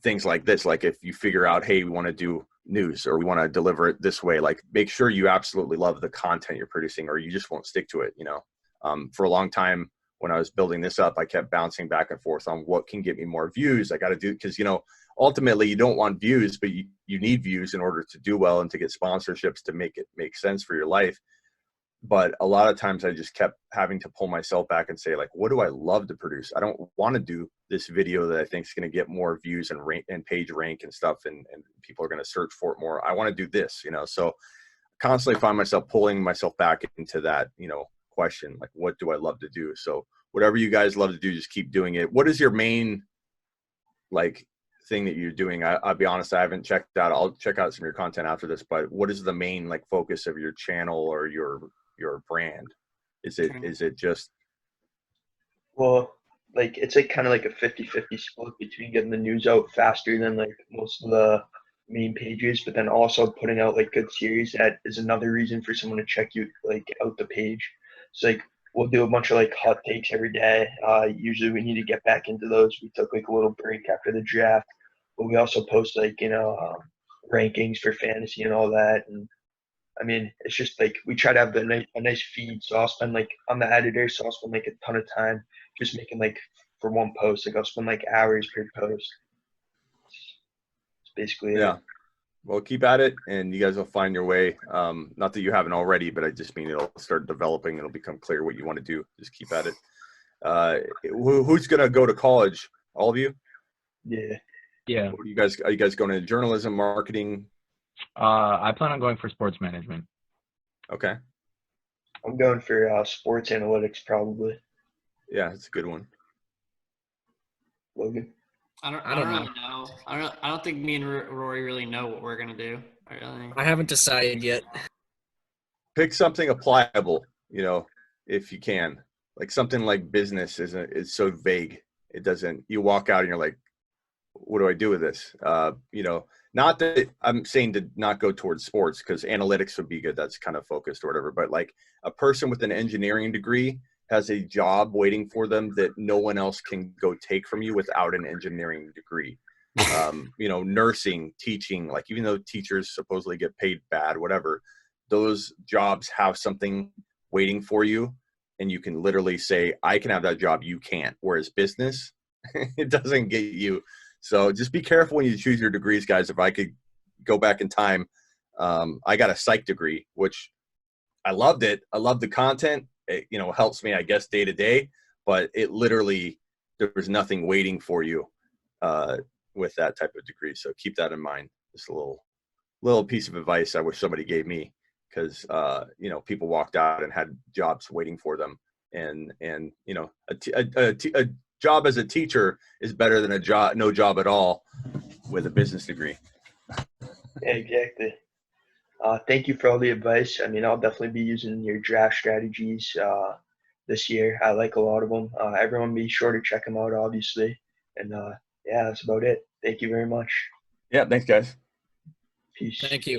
things like this. Like if you figure out, hey, we want to do news or we want to deliver it this way, like make sure you absolutely love the content you're producing or you just won't stick to it. For a long time when I was building this up, I kept bouncing back and forth on what can get me more views. I got to do, because, ultimately you don't want views, but you need views in order to do well and to get sponsorships to make it make sense for your life. But a lot of times I just kept having to pull myself back and say, like, what do I love to produce? I don't want to do this video that I think is going to get more views and rank and page rank and stuff. And people are going to search for it more. I want to do this, so constantly find myself pulling myself back into that, question, like, what do I love to do? So whatever you guys love to do, just keep doing it. What is your main, like, thing that you're doing? I'll be honest, I haven't checked out. I'll check out some of your content after this, but what is the main, like, focus of your channel or your brand? Is it just, Well, like it's like kind of like a 50-50 split between getting the news out faster than like most of the main pages, but then also putting out like good series. That is another reason for someone to check you like out the page. So like we'll do a bunch of like hot takes every day. Usually we need to get back into those. We took like a little break after the draft, but we also post like rankings for fantasy and all that. And I mean, it's just like we try to have a nice feed. So I'll spend like, I'm the editor, so I'll spend like a ton of time just making like for one post. Like I'll spend like hours per post. It's basically yeah. it. Well, keep at it, and you guys will find your way. Not that you haven't already, but I just mean it'll start developing. It'll become clear what you want to do. Just keep at it. Who's gonna go to college? All of you? Yeah. Yeah. Are you guys going to journalism, marketing? I plan on going for sports management. Okay. I'm going for sports analytics probably. Yeah, it's a good one. Logan. I don't really know. I don't think me and Rory really know what we're gonna do. I haven't decided yet. Pick something applicable, if you can. Like something like business is so vague. It doesn't. You walk out and you're like, what do I do with this? Not that I'm saying to not go towards sports, because analytics would be good. That's kind of focused or whatever. But like a person with an engineering degree has a job waiting for them that no one else can go take from you without an engineering degree. Nursing, teaching, like even though teachers supposedly get paid bad, whatever, those jobs have something waiting for you. And you can literally say, I can have that job, you can't. Whereas business, it doesn't get you. So just be careful when you choose your degrees, guys. If I could go back in time, I got a psych degree, which I loved it. I love the content. It, helps me, I guess, day to day, but it literally, there was nothing waiting for you with that type of degree. So keep that in mind. Just a little piece of advice I wish somebody gave me, because, people walked out and had jobs waiting for them. And a job as a teacher is better than no job at all with a business degree. Yeah, exactly. Thank you for all the advice. I mean, I'll definitely be using your draft strategies this year. I like a lot of them. Everyone be sure to check them out, obviously. And yeah, that's about it. Thank you very much. Yeah, thanks, guys. Peace. Thank you.